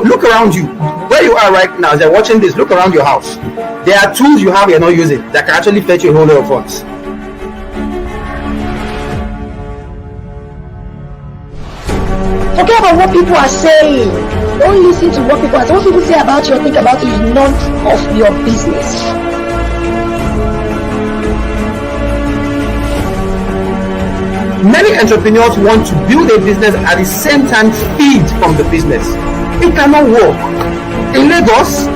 look around you. Where you are right now, as you're watching this, look around your house. There are tools you have you're not using that can actually fetch you a whole lot of funds. Forget about what people are saying. Don't listen to what people are saying. What people say about you or think about you is none of your business. Many entrepreneurs want to build a business at the same time feed from the business. It cannot work. In Lagos,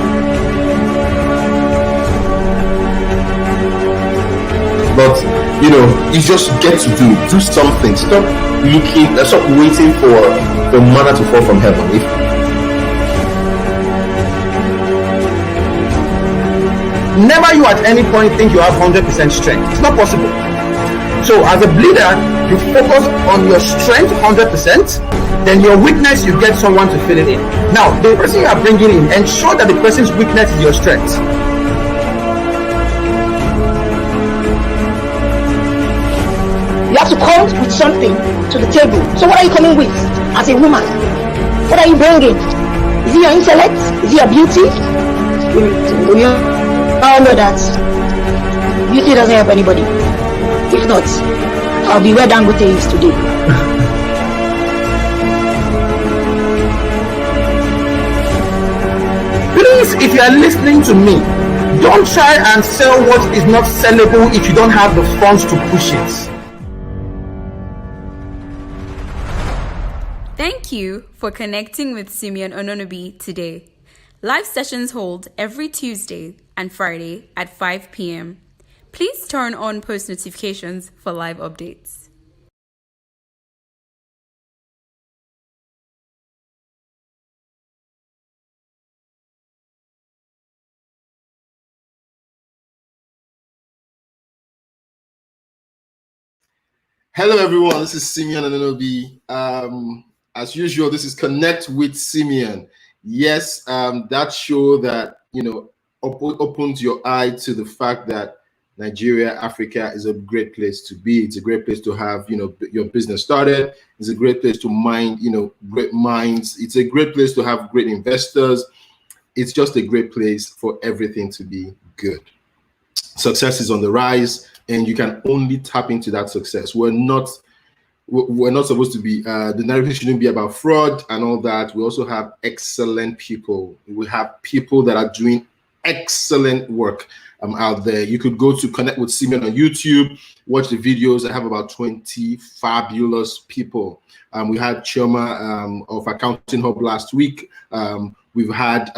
but you just get to do something. Stop waiting for the manna to fall from heaven. Never you at any point think you have 100% strength. It's not possible. So as a leader, you focus on your strength 100%, then your weakness, you get someone to fill it in. Now, the person you are bringing in, ensure that the person's weakness is your strength. You have to come with something to the table. So what are you coming with as a woman? What are you bringing? Is it your intellect? Is it your beauty? We all know that beauty doesn't help anybody. If not, I'll be where Dangote is today. Please, if you are listening to me, don't try and sell what is not sellable if you don't have the funds to push it. Thank you for connecting with Simeon Ononobi today. Live sessions hold every Tuesday and Friday at 5 p.m. Please turn on post notifications for live updates. Hello, everyone. This is Simeon Ononobi. As usual, this is Connect with Simeon. Yes, that show that opens your eye to the fact that Nigeria, Africa is a great place to be. It's a great place to have, your business started. It's a great place to mine, great minds. It's a great place to have great investors. It's just a great place for everything to be good. Success is on the rise, and you can only tap into that success. We're not supposed to be, the narrative shouldn't be about fraud and all that. We also have excellent people. We have people that are doing excellent work out there. You could go to Connect with Simeon on YouTube, watch the videos. I have about 20 fabulous people. We had Chioma of Accounting Hub last week. We've had,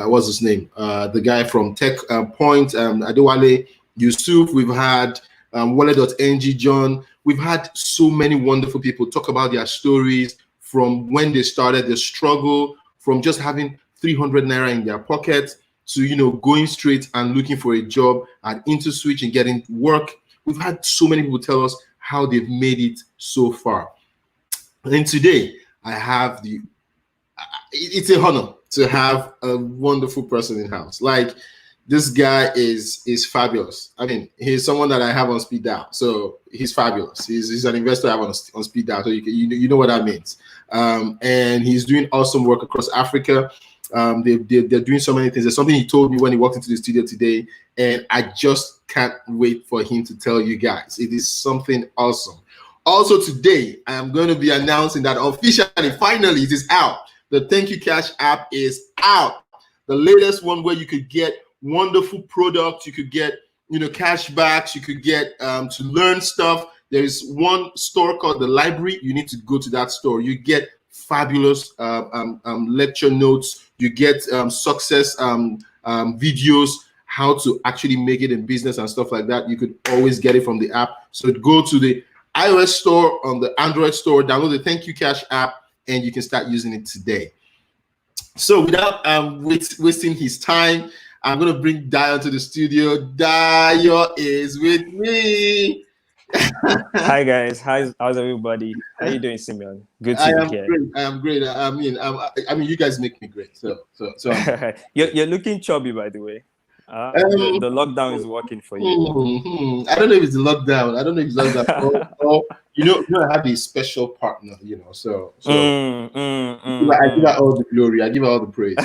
what's his name? The guy from Tech Point, Adewale Yusuf. We've had Wallet.ng John. We've had so many wonderful people talk about their stories from when they started, the struggle, from just having 300 naira in their pocket to going straight and looking for a job at IntoSwitch and getting work. We've had so many people tell us how they've made it so far. And today I have it's a honor to have a wonderful person in house. Like, this guy is fabulous. I mean, he's someone that I have on speed dial, so he's fabulous. He's an investor I have on speed dial, so you know what that means. And he's doing awesome work across Africa. They're doing so many things. There's something he told me when he walked into the studio today, and I just can't wait for him to tell you guys. It is something awesome. Also today, I am going to be announcing that officially, finally, it is out. The Thank You Cash app is out. The latest one where you could get wonderful products, you could get cash backs, you could get to learn stuff. There is one store called The Library. You need to go to that store. You get fabulous lecture notes. You get success videos, how to actually make it in business and stuff like that. You could always get it from the app. So go to the iOS store, on the Android store, download the Thank You Cash app, and you can start using it today. So without wasting his time, I'm going to bring Dayo to the studio. Dayo is with me. Hi guys, how's everybody? How are you doing, Simeon? Good to be here. Great. I am great. I mean, you guys make me great. So you're looking chubby, by the way. The lockdown is working for you. I don't know if it's the lockdown. I have a special partner, so I give her mm. all the glory. I give her all the praise.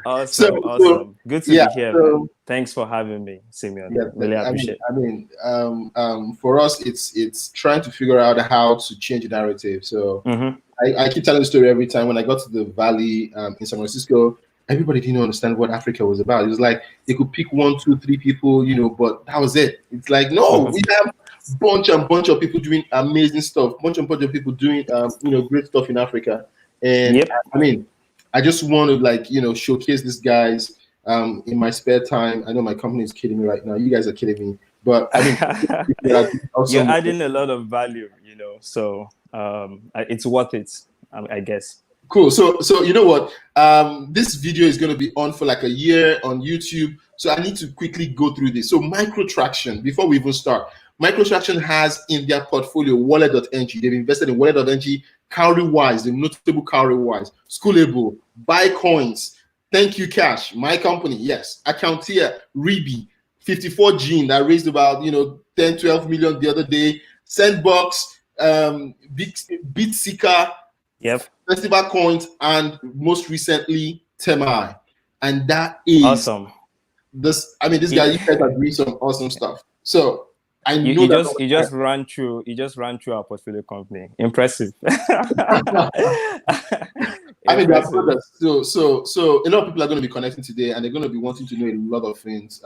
Awesome, So awesome. Good to yeah. be here, man. So Thanks for having me, Simeon. yeah, Really appreciate it. for us, it's trying to figure out how to change the narrative. So Mm-hmm. I keep telling the story every time. When I got to the Valley in San Francisco, everybody didn't understand what Africa was about. It was like they could pick 1, 2, 3 people, but that was it. It's like, no, we have bunch of people doing amazing stuff, bunch of people doing great stuff in Africa. And Yep. I mean, I just want to showcase these guys in my spare time. I know my company is kidding me right now. You guys are kidding me, but I mean, You're awesome. adding a lot of value, so it's worth it, I guess. Cool. So you know what? This video is going to be on for like a year on YouTube. So I need to quickly go through this. So Microtraction, before we even start, Microtraction has in their portfolio wallet.ng. They've invested in wallet.ng, Cowrywise, the notable Cowrywise, Schoolable, Buy Coins, Thank You Cash, my company, yes, Accountia, Reebie, 54 Gene that raised about 10, 12 million the other day, Sandbox, BitSeeker, Yep. Festival Coins, and most recently Temai. And that is Awesome. this. I mean, this guy, you guys are doing some awesome stuff. So I know you just ran through our portfolio company. Impressive. I mean, there are products. So a lot of people are going to be connecting today, and they're going to be wanting to know a lot of things.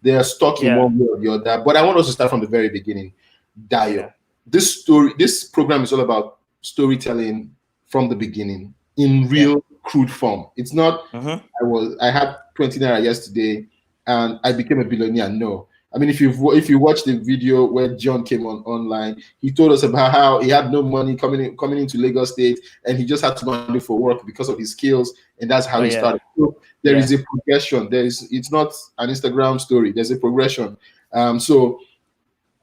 They are stuck in one way or the other. But I want us to start from the very beginning. Dayo, this program is all about storytelling from the beginning in real crude form. It's not. I had 20 naira yesterday, and I became a billionaire. No. I mean, if you watch the video where John came online, he told us about how he had no money coming into Lagos State, and he just had to money for work because of his skills, and that's how he started. So there is a progression. It's not an Instagram story. There's a progression. So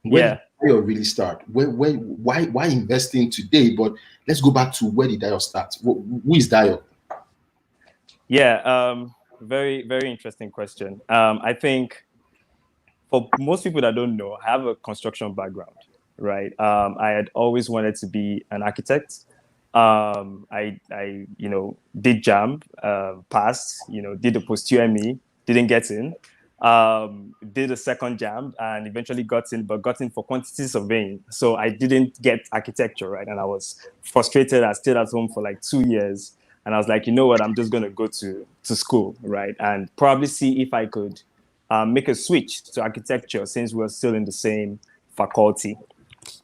where did Dayo really start? Why investing today? But let's go back to where did Dayo start? Who is Dayo? Yeah, very, very interesting question. I think for most people that don't know, I have a construction background, right? I had always wanted to be an architect. I did JAMB, passed, did the post-UME, didn't get in. Did a second JAMB and eventually got in for quantity surveying. So I didn't get architecture, right? And I was frustrated. I stayed at home for like 2 years. And I was like, you know what? I'm just going to go to school, right? And probably see if I could make a switch to architecture since we're still in the same faculty.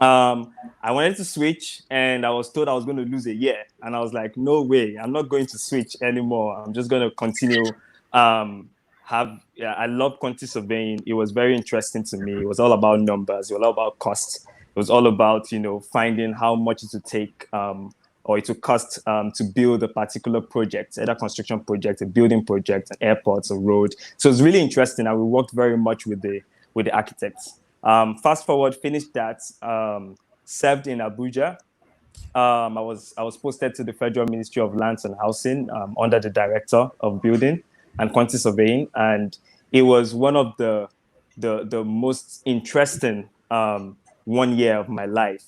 I wanted to switch and I was told I was going to lose a year. And I was like, no way, I'm not going to switch anymore. I'm just going to continue. I love quantity surveying. It was very interesting to me. It was all about numbers. It was all about cost. It was all about, finding how much it would take or it would cost to build a particular project, either construction project, a building project, an airport, a road. So it's really interesting. And we worked very much with the architects. Fast forward, finished that, served in Abuja. I was posted to the Federal Ministry of Lands and Housing under the Director of Building and Quantity Surveying. And it was one of the most interesting 1 year of my life,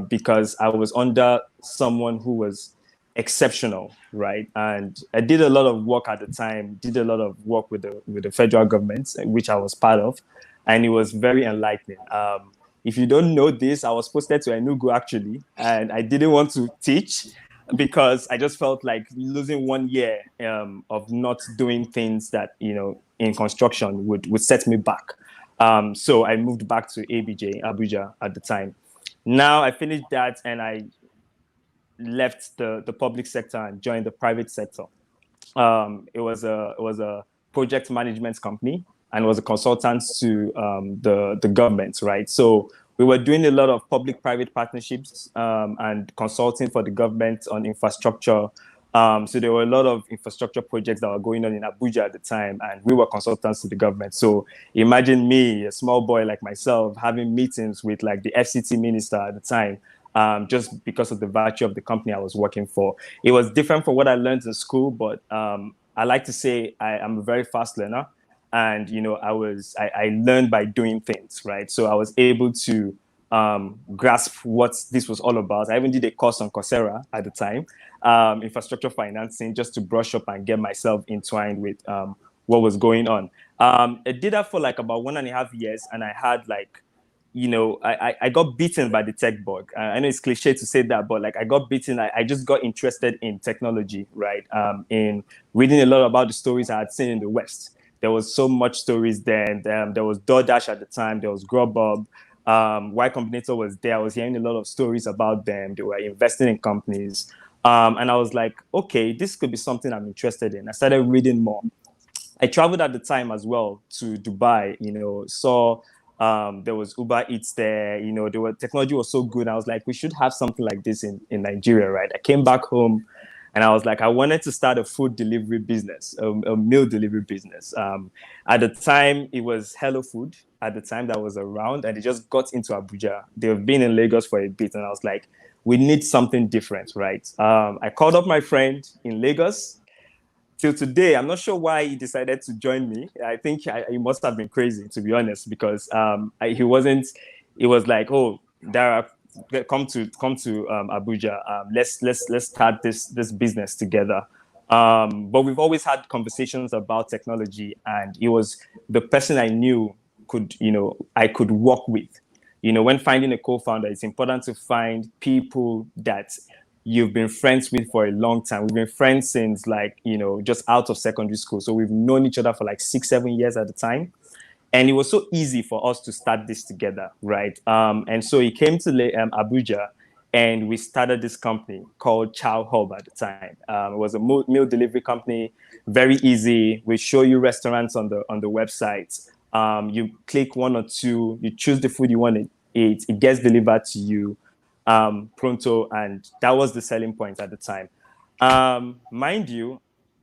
because I was under someone who was exceptional, right? And I did a lot of work at the time, did a lot of work with the federal government, which I was part of, and it was very enlightening. If you don't know this, I was posted to Enugu actually, and I didn't want to teach because I just felt like losing 1 year of not doing things that, in construction would set me back. So I moved back to ABJ, Abuja at the time. Now I finished that and I left the public sector and joined the private sector. It was a project management company and was a consultant to the government, right? So we were doing a lot of public-private partnerships and consulting for the government on infrastructure. So there were a lot of infrastructure projects that were going on in Abuja at the time, and we were consultants to the government. So imagine me, a small boy like myself, having meetings with like the FCT minister at the time, just because of the virtue of the company I was working for. It was different from what I learned in school, but I like to say I'm a very fast learner. And, I learned by doing things, right? So I was able to grasp what this was all about. I even did a course on Coursera at the time, infrastructure financing, just to brush up and get myself entwined with what was going on. I did that for like about 1.5 years, and I had like, I got beaten by the tech bug. I know it's cliche to say that, but like I got beaten. I just got interested in technology, right? In reading a lot about the stories I had seen in the West. There was so much stories then. There was DoorDash at the time. There was Grubhub. Y Combinator was there. I was hearing a lot of stories about them. They were investing in companies. And I was like, okay, this could be something I'm interested in. I started reading more. I traveled at the time as well to Dubai, saw there was Uber Eats there, technology was so good. I was like, we should have something like this in Nigeria, right? I came back home and I was like, I wanted to start a food delivery business, a meal delivery business. At the time, it was Hello Food at the time that was around, and they just got into Abuja. They've been in Lagos for a bit, and I was like, we need something different, right? I called up my friend in Lagos. Till today, I'm not sure why he decided to join me. I think he must have been crazy, to be honest, because he wasn't. It was like, oh, Dara, come to Abuja. Let's start this business together. But we've always had conversations about technology, and he was the person I knew I could work with. When finding a co-founder, it's important to find people that you've been friends with for a long time. We've been friends since just out of secondary school. So we've known each other for like 6-7 years at the time. And it was so easy for us to start this together, right? And so he came to Abuja, and we started this company called Chow Hub at the time. It was a meal delivery company, very easy. We show you restaurants on the website. You click one or two, you choose the food you want to eat, it gets delivered to you pronto, and that was the selling point at the time. Mind you,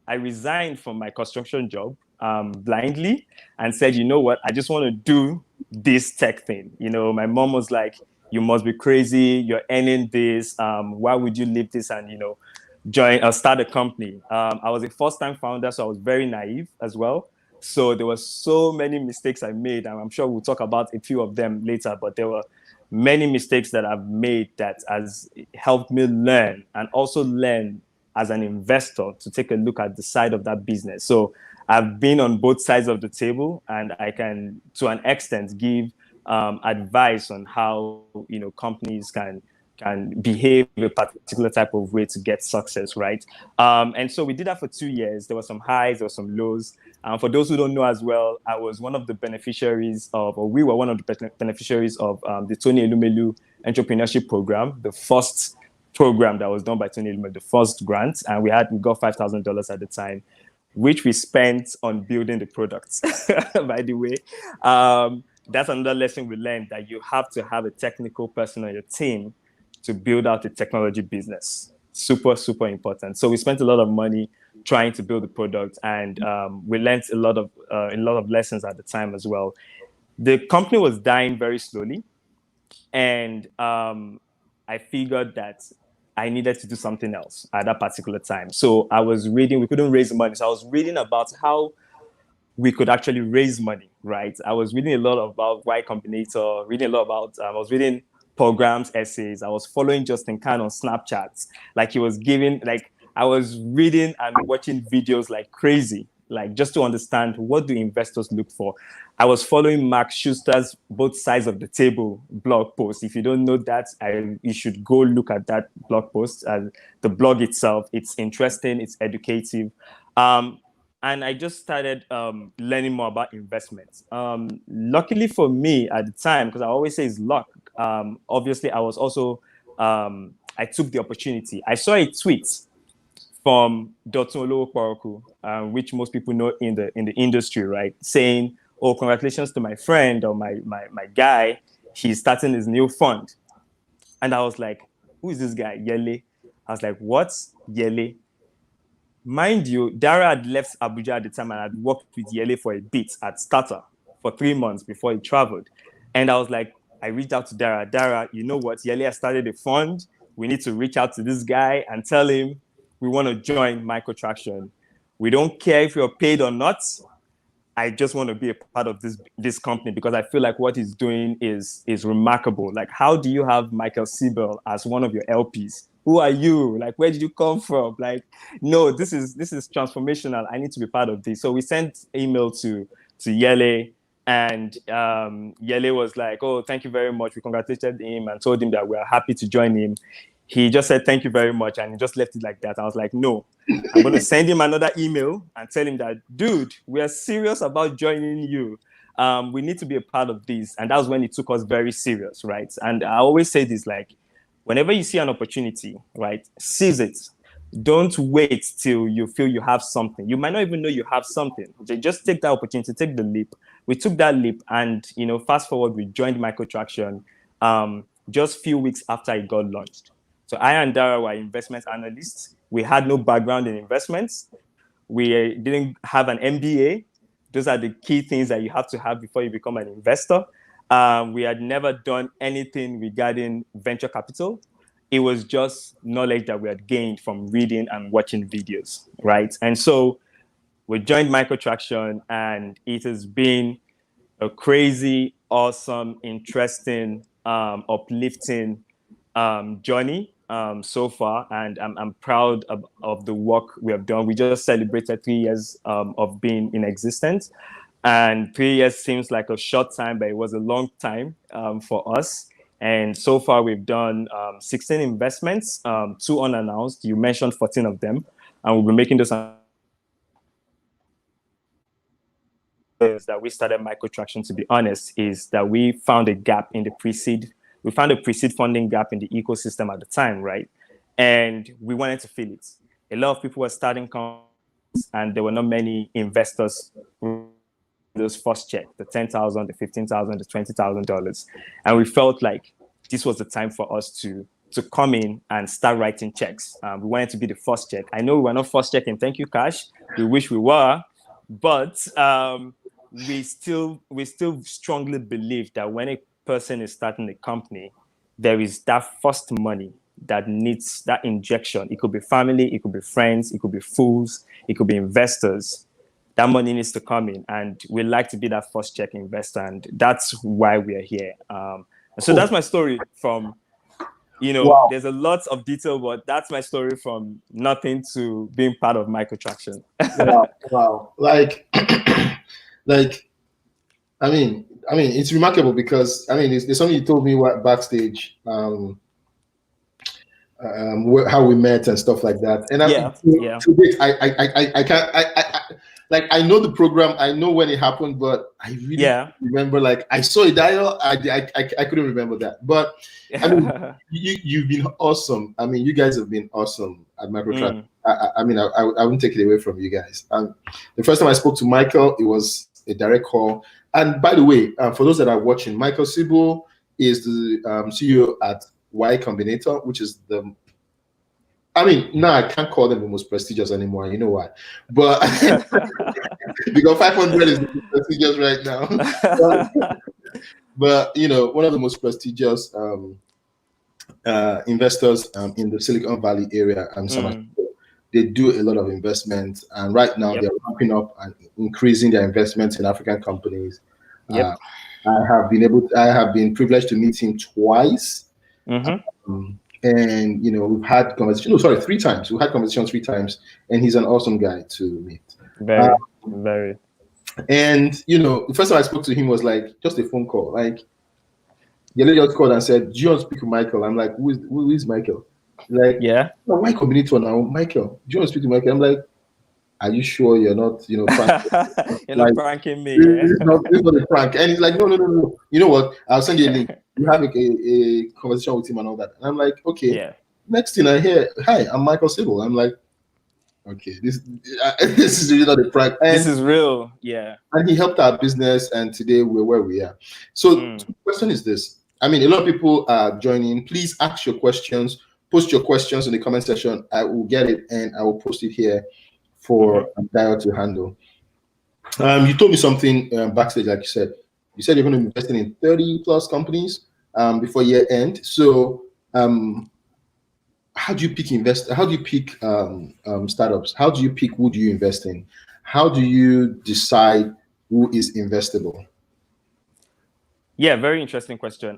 I resigned from my construction job blindly and said, you know what, I just want to do this tech thing. My mom was like, you must be crazy, you're earning this, why would you leave this and join or start a company? I was a first-time founder, so I was very naive as well. So there were so many mistakes I made, and I'm sure we'll talk about a few of them later, but there were many mistakes that I've made that has helped me learn, and also learn as an investor to take a look at the side of that business. So I've been on both sides of the table, and I can, to an extent, give advice on how companies can behave a particular type of way to get success, right? And so we did that for 2 years. There were some highs, there were some lows. For those who don't know as well, I was one of the beneficiaries of, or we were one of the beneficiaries of the Tony Elumelu Entrepreneurship Program, the first program that was done by Tony Elumelu, the first grant. And we got $5,000 at the time, which we spent on building the products, by the way. That's another lesson we learned, that you have to have a technical person on your team to build out a technology business. Super, super important. So we spent a lot of money trying to build the product, and we learned a lot of lessons at the time as well. The company was dying very slowly, and I figured that I needed to do something else at that particular time. So I was reading, we couldn't raise money. So I was reading about how we could actually raise money, right? I was reading a lot about Y Combinator, I was reading programs, essays. I was following Justin Khan on Snapchat. I was reading and watching videos like crazy, just to understand, what do investors look for. I was following Mark Schuster's Both Sides of the Table blog post. If you don't know that, you should go look at that blog post. The blog itself, it's interesting, it's educative. And I just started learning more about investments. Luckily for me at the time, because I always say it's luck, obviously I was also, I took the opportunity. I saw a tweet from Koleowo Kporoku, which most people know in the industry, right? Saying, oh, congratulations to my friend or my guy, he's starting his new fund. And I was like, who is this guy, Yele? I was like, what's Yele? Mind you, Dara had left Abuja at the time and had worked with Yele for a bit at Starter for 3 months before he traveled. And I was like, I reached out to Dara, you know what? Yele has started a fund. We need to reach out to this guy and tell him we want to join Microtraction. We don't care if you're paid or not. I just want to be a part of this company because I feel like what he's doing is remarkable. Like, how do you have Michael Siebel as one of your LPs? Who are you? Like, where did you come from? Like, no, this is transformational. I need to be part of this. So we sent email to Yele, and Yele was like, "Oh, thank you very much." We congratulated him and told him that we are happy to join him. He just said, "Thank you very much," and he just left it like that. I was like, "No, I'm going to send him another email and tell him that, dude, we are serious about joining you. We need to be a part of this." And that was when he took us very serious, right? And I always say this, like, whenever you see an opportunity, right, seize it. Don't wait till you feel you have something. You might not even know you have something. Just take that opportunity, take the leap. We took that leap, and fast forward, we joined Microtraction just a few weeks after it got launched. So I and Dayo were investment analysts. We had no background in investments. We didn't have an MBA. Those are the key things that you have to have before you become an investor. We had never done anything regarding venture capital. It was just knowledge that we had gained from reading and watching videos, right? And so we joined Microtraction, and it has been a crazy, awesome, interesting, uplifting journey so far, and I'm proud of the work we have done. We just celebrated 3 years of being in existence, and 3 years seems like a short time, but it was a long time for us. And so far, we've done 16 investments, 2 unannounced. You mentioned 14 of them, and we'll be making those. That we started Microtraction, to be honest, is that we found a gap in the pre-seed. We found a pre-seed funding gap in the ecosystem at the time, right? And we wanted to fill it. A lot of people were starting companies, and there were not many investors. Those first check, the $10,000, the $15,000, the $20,000, and we felt like this was the time for us to come in and start writing checks. We wanted to be the first check. I know we were not first check in Thank You Cash. We wish we were, but we still strongly believe that when a person is starting a company, there is that first money that needs that injection. It could be family, it could be friends, it could be fools, it could be investors. That money needs to come in, and we like to be that first check investor, and that's why we are here. So that's my story from, Wow. there's a lot of detail, but that's my story from nothing to being part of Microtraction. Wow. Like, I mean, it's remarkable because there's something you told me backstage, how we met and stuff like that. And I can't. Like, I know the program, I know when it happened, but I really remember. Like, I saw it, Dayo. I couldn't remember that. But I mean, you've been awesome. I mean, you guys have been awesome at Microtraction. I wouldn't take it away from you guys. The first time I spoke to Michael, it was a direct call. And by the way, for those that are watching, Michael Siebel is the CEO at Y Combinator, which is I can't call them the most prestigious anymore. You know why? But because 500 is the most prestigious right now. but one of the most prestigious investors in the Silicon Valley area. They do a lot of investments, and right now they're ramping up and increasing their investments in African companies. I have been privileged to meet him twice. And we've had conversations. 3 times. We've had conversations 3 times, and he's an awesome guy to meet. Very. And the first time I spoke to him was like just a phone call. Like, the lady just called and said, "Do you want to speak to Michael?" I'm like, "Who is Michael?" Like, why Combinator now, Michael? Do you want to speak to Michael? I'm like, "Are you sure you're not, pranking? You're not pranking me?" It's not a prank. And he's like, no. You know what? I'll send you a link. You have a conversation with him and all that. And I'm like, okay. Yeah. Next thing I hear, "Hi, I'm Michael Siebel." I'm like, okay, this is really not a prank. And this is real. Yeah. And he helped our business, and today we're where we are. So the question is this. A lot of people are joining. Please ask your questions. Post your questions in the comment section. I will get it, and I will post it here for Dayo to handle. You told me something backstage, like you said. You said you're going to be investing in 30 plus companies before year end. So how do you pick startups? How do you pick who do you invest in? How do you decide who is investable? Yeah, very interesting question.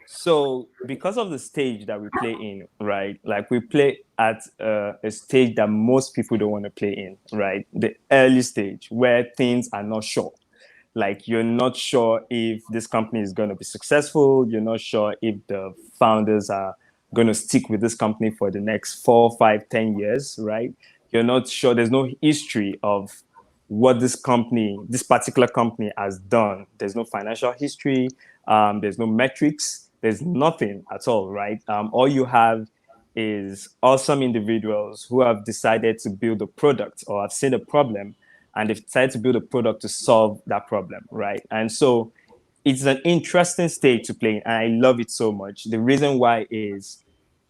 So because of the stage that we play in, right? Like we play at a stage that most people don't want to play in, right? The early stage where things are not sure. Like you're not sure if this company is going to be successful. You're not sure if the founders are going to stick with this company for the next 4, 5, 10 years, right? You're not sure. There's no history of what this particular company has done. There's no financial history. There's no metrics. There's nothing at all, right? All you have is awesome individuals who have decided to build a product or have seen a problem and they've decided to build a product to solve that problem, right? And so it's an interesting stage to play in, and I love it so much. The reason why is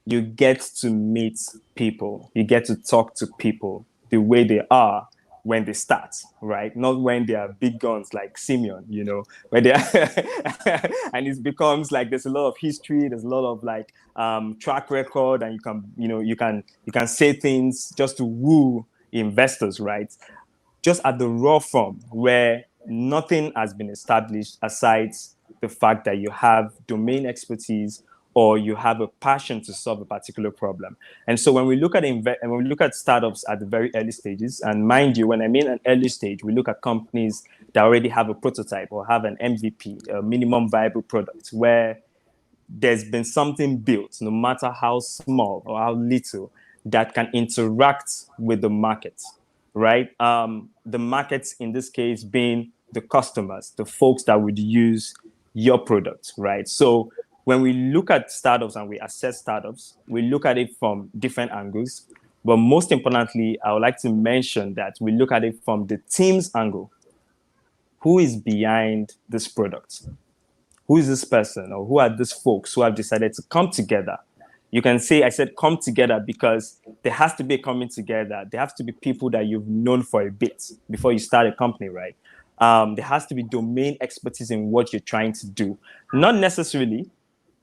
you get to meet people, you get to talk to people the way they are when they start, right? Not when they are big guns like Simeon, when they are and it becomes like there's a lot of history, there's a lot of like track record, and you can say things just to woo investors, right? Just at the raw form where nothing has been established aside the fact that you have domain expertise or you have a passion to solve a particular problem. And so when we look at startups at the very early stages, and mind you, when I mean an early stage, we look at companies that already have a prototype or have an MVP, a minimum viable product, where there's been something built, no matter how small or how little, that can interact with the market, right? The markets in this case being the customers, the folks that would use your product, right? So when we look at startups and we assess startups, we look at it from different angles. But most importantly, I would like to mention that we look at it from the team's angle. Who is behind this product? Who is this person, or who are these folks who have decided to come together? You can say, I said come together because there has to be a coming together. There have to be people that you've known for a bit before you start a company, right? There has to be domain expertise in what you're trying to do. Not necessarily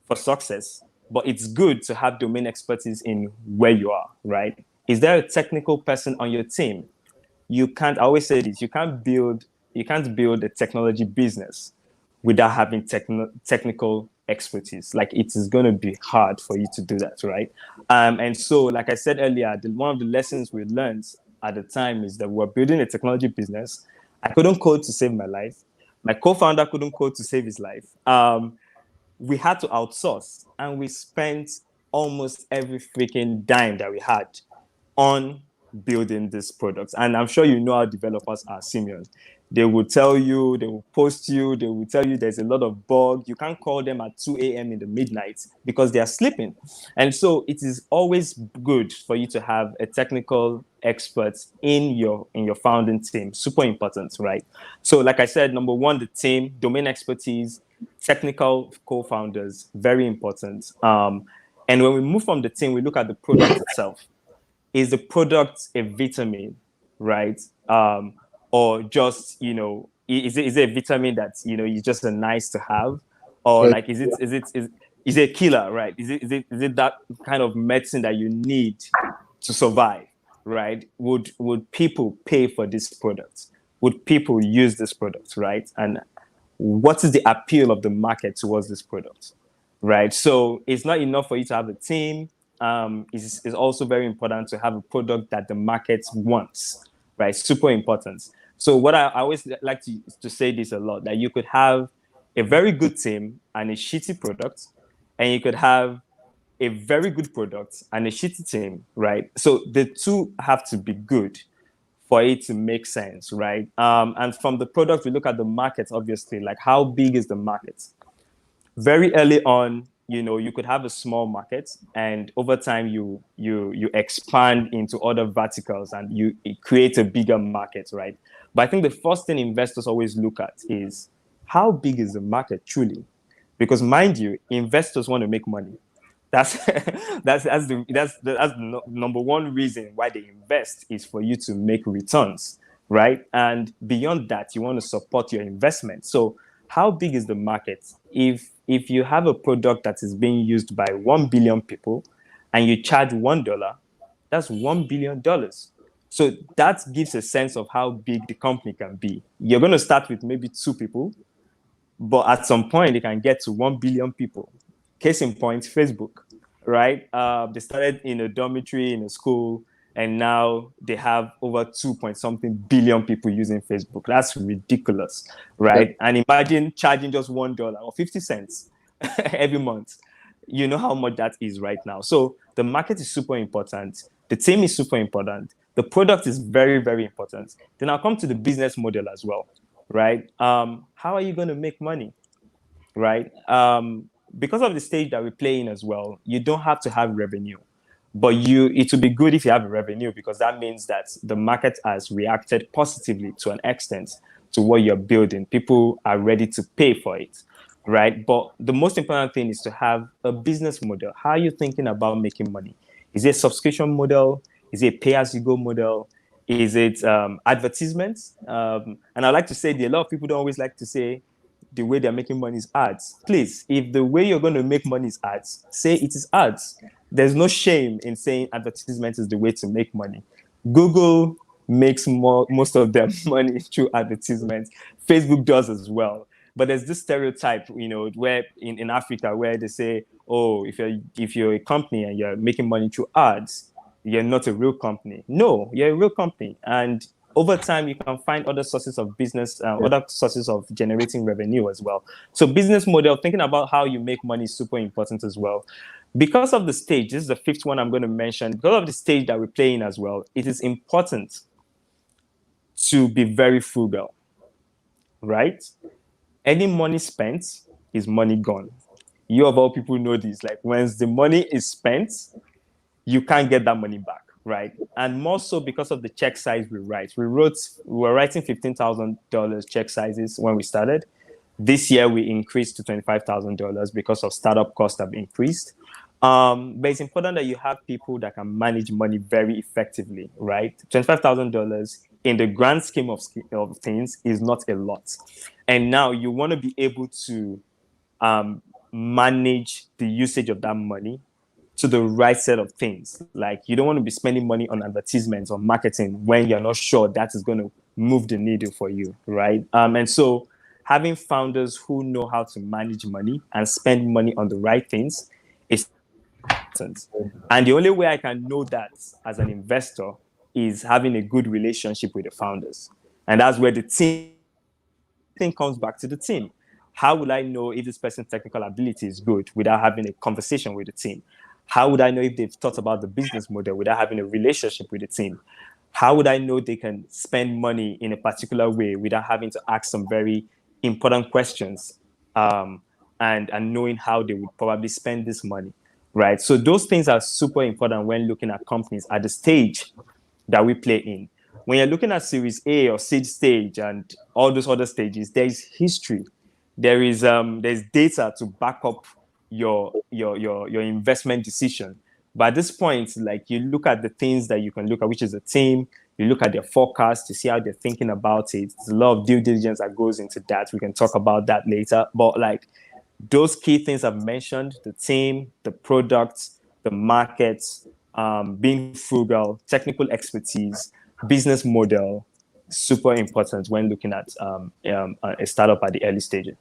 for success, but it's good to have domain expertise in where you are, right? Is there a technical person on your team? I always say this, you can't build a technology business without having technical expertise. Like it is going to be hard for you to do that, right? And so, like I said earlier, one of the lessons we learned at the time is that we're building a technology business. I couldn't code to save my life. My co-founder couldn't code to save his life. We had to outsource, and we spent almost every freaking dime that we had on building this product. And I'm sure you know how developers are, Simeon. They will tell you, they will post you, they will tell you there's a lot of bug. You can't call them at 2 a.m. in the midnight because they are sleeping. And so it is always good for you to have a technical expert in your founding team. Super important, right? So like I said, number one, the team, domain expertise, technical co-founders, very important. And when we move from the team, we look at the product itself. Is the product a vitamin, right? Or just, is it a vitamin that, is just a nice to have? Or like, is it a killer, right? Is it that kind of medicine that you need to survive, right? Would people pay for this product? Would people use this product, right? And what is the appeal of the market towards this product, right? So it's not enough for you to have a team. It's also very important to have a product that the market wants, right? Super important. So what I always like to say this a lot, that you could have a very good team and a shitty product, and you could have a very good product and a shitty team, right? So the two have to be good for it to make sense, right? And from the product, we look at the market, obviously, like how big is the market? Very early on, you could have a small market, and over time you expand into other verticals and you create a bigger market, right? But I think the first thing investors always look at is how big is the market truly? Because mind you, investors want to make money. That's the number one reason why they invest, is for you to make returns, right? And beyond that, you want to support your investment. So how big is the market? If you have a product that is being used by 1 billion people and you charge $1, that's $1 billion. So that gives a sense of how big the company can be. You're going to start with maybe 2 people, but at some point they can get to 1 billion people. Case in point, Facebook, right? They started in a dormitory in a school, and now they have over 2 point something billion people using Facebook. That's ridiculous, right? And imagine charging just $1 or 50 cents every month. You know how much that is right now. So the market is super important. The team is super important. The product is very, very important. Then I'll come to the business model as well, right? How are you going to make money, right? Because of the stage that we play in as well, you don't have to have revenue, but it would be good if you have a revenue, because that means that the market has reacted positively to an extent to what you're building. People are ready to pay for it, right? But the most important thing is to have a business model. How are you thinking about making money? Is it a subscription model? Is it a pay-as-you-go model? Is it advertisements? And I like to say a lot of people don't always like to say the way they're making money is ads. Please, if the way you're going to make money is ads, say it is ads. There's no shame in saying advertisement is the way to make money. Google makes most of their money through advertisements. Facebook does as well. But there's this stereotype, where in Africa, where they say, oh, if you're a company and you're making money through ads, you're not a real company. No, you're a real company. And over time, you can find other sources of business, other sources of generating revenue as well. So business model, thinking about how you make money is super important as well. Because of the stage, this is the 5th one I'm going to mention, because of the stage that we're playing as well, it is important to be very frugal, right? Any money spent is money gone. You of all people know this. Like, once the money is spent, you can't get that money back, right? And more so because of the check size we write. We were writing $15,000 check sizes when we started. This year we increased to $25,000 because of startup costs have increased. But it's important that you have people that can manage money very effectively, right? $25,000 in the grand scheme of things is not a lot. And now you want to be able to manage the usage of that money to the right set of things. Like, you don't want to be spending money on advertisements or marketing when you're not sure that is going to move the needle for you, right? And so having founders who know how to manage money and spend money on the right things is important. And the only way I can know that as an investor is having a good relationship with the founders. And that's where the team thing comes back to the team. How would I know if this person's technical ability is good without having a conversation with the team? How would I know if they've thought about the business model without having a relationship with the team? How would I know they can spend money in a particular way without having to ask some very important questions and knowing how they would probably spend this money, right? So those things are super important when looking at companies at the stage that we play in. When you're looking at Series A or seed stage and all those other stages, there is history. There's data to back up your investment decision. But at this point, like, you look at the things that you can look at, which is the team. You look at their forecast to see how they're thinking about it. There's a lot of due diligence that goes into that. We can talk about that later. But like, those key things I've mentioned: the team, the product, the market, being frugal, technical expertise, business model, super important when looking at a startup at the early stages.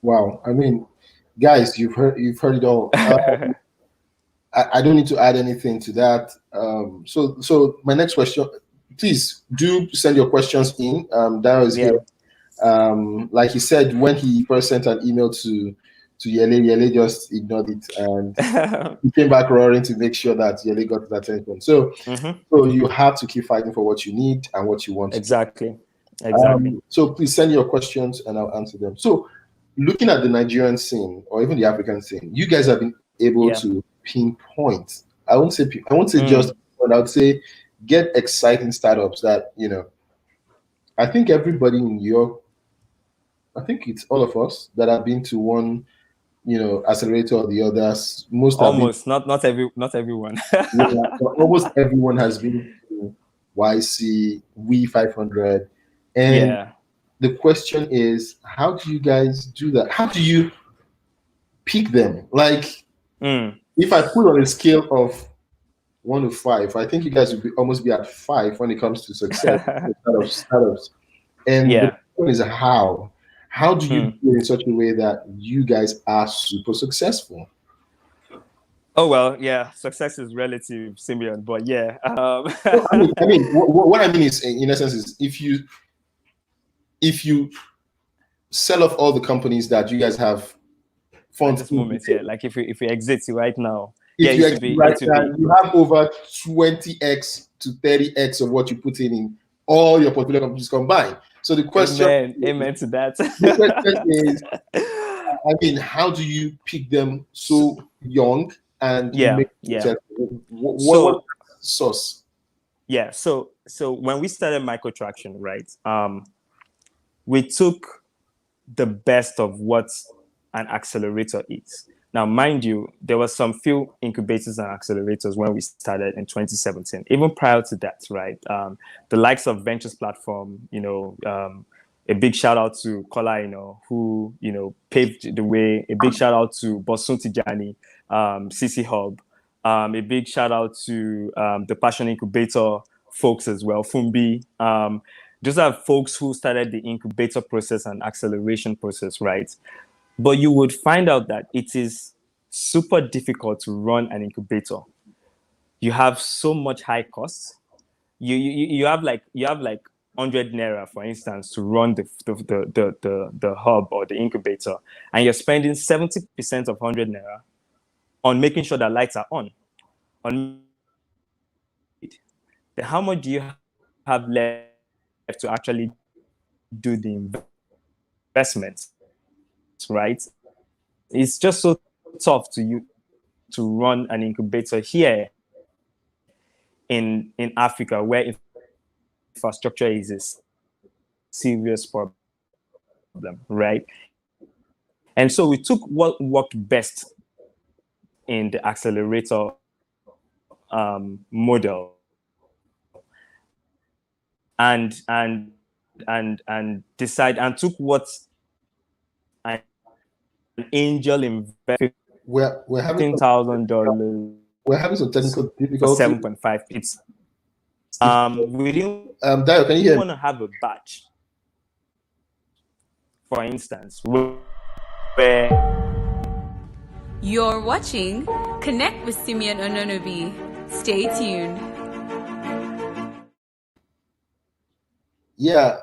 Wow, I mean, guys, you've heard it all. I don't need to add anything to that. So my next question, please do send your questions in. Dayo is here. Like he said, when he first sent an email to Yele just ignored it, and he came back roaring to make sure that Yele got his attention. So you have to keep fighting for what you need and what you want. Exactly. So please send your questions and I'll answer them. So, looking at the Nigerian scene or even the African scene, you guys have been able to pinpoint. I won't say just, but I would say get exciting startups that, I think everybody in Europe, I think it's all of us that have been to one, accelerator or the others. Not everyone. Almost everyone has been to YC, We500, and the question is, how do you guys do that? How do you pick them? Like, if I put on a scale of 1 to 5. I think you guys would almost be at 5 when it comes to success of startups. And the Yeah. question is how? How do you Hmm. do it in such a way that you guys are super successful? Oh well, yeah. Success is relative, Simeon, but yeah. No, I mean, what I mean is, in essence, is if you sell off all the companies that you guys have At funds this into, moment, yeah. Like if we exit right now, yeah, if you exit right it should now, be you have over 20x to 30x of what you put in all your portfolio companies combined. So the question, amen to that. the question is, I mean, how do you pick them so young and Yeah, make yeah. successful? What So source? yeah, so when we started microtraction, right? We took the best of what an accelerator is. Now, mind you, there were some few incubators and accelerators when we started in 2017. Even prior to that, right? The likes of Ventures Platform, a big shout out to Koleowo, who paved the way. A big shout out to Bosun Tijani, CC Hub. A big shout out to the Passion Incubator folks as well, Fumbi. Those are folks who started the incubator process and acceleration process, right? But you would find out that it is super difficult to run an incubator. You have so much high costs. You have like 100 naira, for instance, to run the hub or the incubator, and you're spending 70% of 100 naira on making sure that lights are on. Then how much do you have left to actually do the investment, right? It's just so tough to run an incubator here in Africa, where infrastructure is a serious problem, right? And so we took what worked best in the accelerator model and decide and took what an angel invested We're having $15,000 we're having some technical for difficulty. 7.5. It's we didn't Dayo, can you hear me? want to have a batch, for instance, where You're watching Connect with Simeon Ononobi. Stay tuned. Yeah,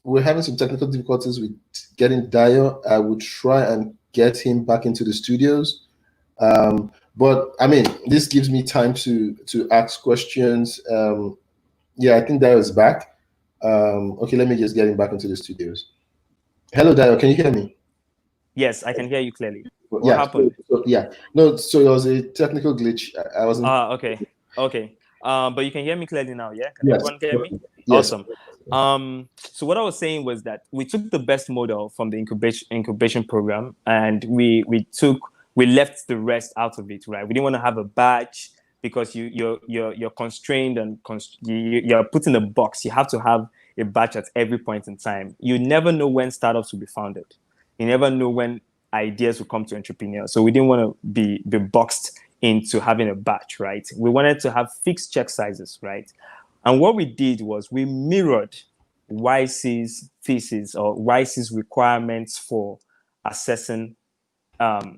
we're having some technical difficulties with getting Dayo. I will try and get him back into the studios. But I mean, this gives me time to ask questions. Yeah, I think Dayo is back. Okay, let me just get him back into the studios. Hello, Dayo, can you hear me? yes, I can hear you clearly. What Yeah, happened? no, so it was a technical glitch. I wasn't. Okay. But you can hear me clearly now, yeah? Can Yes. everyone hear me? Yes. Awesome. So what I was saying was that we took the best model from the incubation program, and we left the rest out of it, right? We didn't want to have a batch because you're constrained and you're put in a box. You have to have a batch at every point in time. You never know when startups will be founded. You never know when ideas will come to entrepreneurs. So we didn't want to be boxed into having a batch, right? We wanted to have fixed check sizes, right? And what we did was we mirrored YC's thesis or YC's requirements for assessing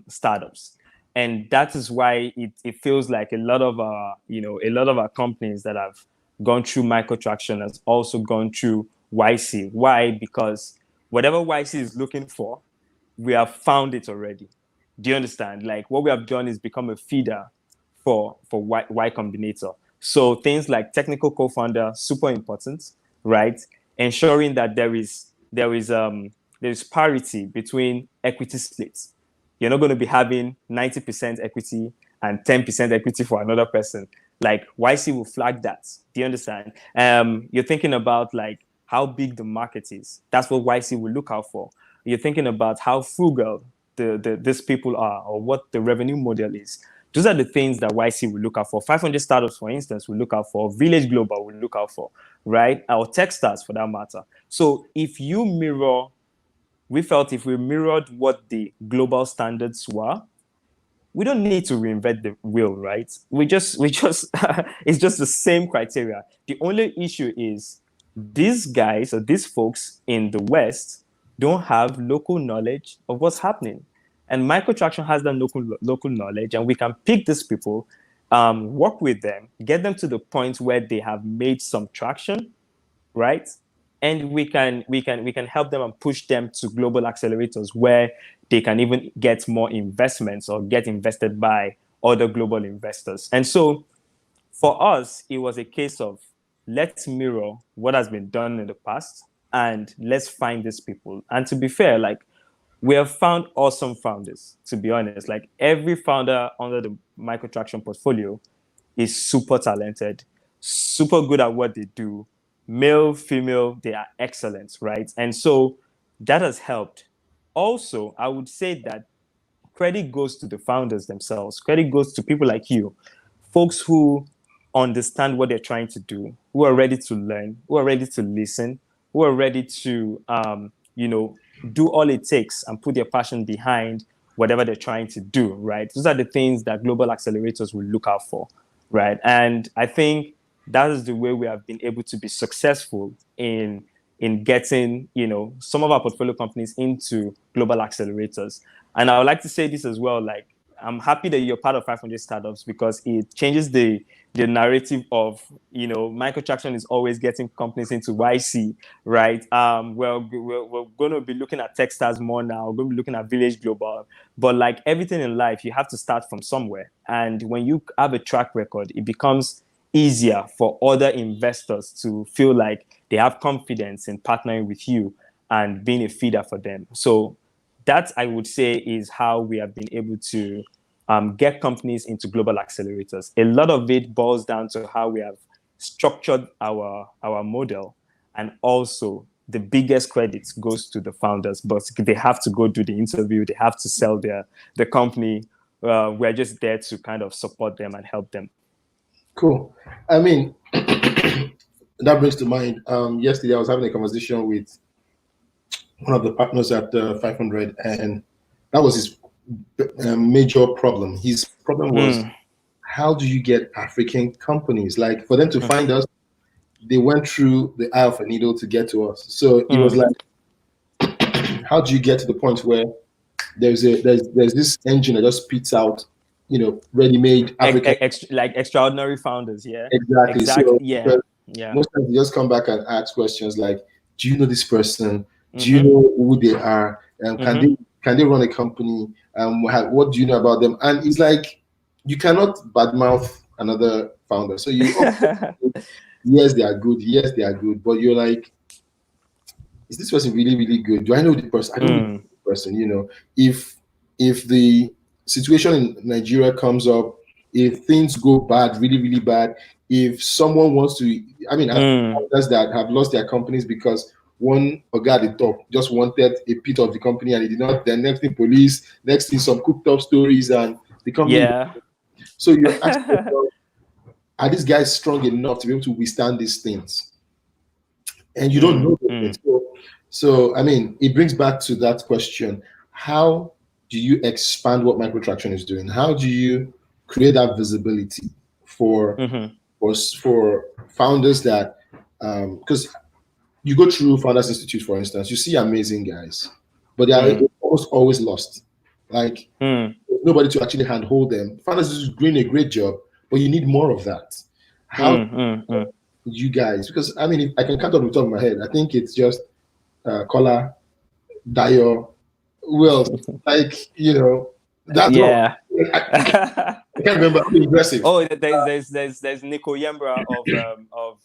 startups. And that is why it feels like a lot of our companies that have gone through microtraction has also gone through YC. Why? Because whatever YC is looking for, we have found it already. Do you understand? Like what we have done is become a feeder for Y Combinator. So things like technical co-founder, super important, right? Ensuring that there is parity between equity splits. You're not going to be having 90% equity and 10% equity for another person. Like YC will flag that. Do you understand? You're thinking about like how big the market is. That's what YC will look out for. You're thinking about how frugal these people are or what the revenue model is. Those are the things that YC will look out for. 500 startups, for instance, will look out for. Village Global will look out for, right? Or Techstars, for that matter. So we felt if we mirrored what the global standards were, we don't need to reinvent the wheel, right? We just it's just the same criteria. The only issue is these guys or these folks in the West don't have local knowledge of what's happening. And microtraction has that local knowledge, and we can pick these people, work with them, get them to the point where they have made some traction, right? And we can help them and push them to global accelerators where they can even get more investments or get invested by other global investors. And so for us, it was a case of let's mirror what has been done in the past and let's find these people. And to be fair, like, we have found awesome founders, to be honest. Like, every founder under the microtraction portfolio is super talented, super good at what they do. Male, female, they are excellent, right? And so that has helped. Also, I would say that credit goes to the founders themselves. Credit goes to people like you, folks who understand what they're trying to do, who are ready to learn, who are ready to listen, who are ready to, do all it takes and put their passion behind whatever they're trying to do, right? Those are the things that global accelerators will look out for, right? And I think that is the way we have been able to be successful in getting, some of our portfolio companies into global accelerators. And I would like to say this as well, like, I'm happy that you're part of 500 Startups because it changes the narrative of, microtraction is always getting companies into YC, right? We're going to be looking at Techstars more now. We're going to be looking at Village Global. But like everything in life, you have to start from somewhere. And when you have a track record, it becomes easier for other investors to feel like they have confidence in partnering with you and being a feeder for them. So that, I would say, is how we have been able to get companies into global accelerators. A lot of it boils down to how we have structured our model, and also the biggest credit goes to the founders, but they have to go do the interview, they have to sell the company. We're just there to kind of support them and help them. Cool. I mean, that brings to mind, yesterday I was having a conversation with one of the partners at 500, and that was his major problem. His problem was, how do you get African companies? Like, for them to find us, they went through the eye of a needle to get to us. So it was like, how do you get to the point where there's this engine that just spits out, ready-made African, like extraordinary founders? Yeah, exactly. So, yeah. Most times you just come back and ask questions like, do you know this person? Do you know who they are? Can they run a company? What do you know about them? And it's like, you cannot badmouth another founder. So you yes, they are good. Yes, they are good. But you're like, is this person really, really good? Do I know the person? I don't know the person. If the situation in Nigeria comes up, if things go bad, really, really bad, if someone wants to, founders that have lost their companies because one guy at the top just wanted a bit of the company and he did not, then next thing police, next thing some cooked up stories and the company. Yeah. So you're asking yourself, are these guys strong enough to be able to withstand these things? And you don't know those things. So, it brings back to that question. How do you expand what microtraction is doing? How do you create that visibility for founders that, because you go through Founders Institute, for instance, you see amazing guys, but they are almost always lost. Like, nobody to actually handhold them. Founders is doing a great job, but you need more of that. How you guys, because if I can count on the top of my head, I think it's just Kola, Dayo, well, that's yeah. I can't remember. I'm aggressive. Oh, there's Nico Yembra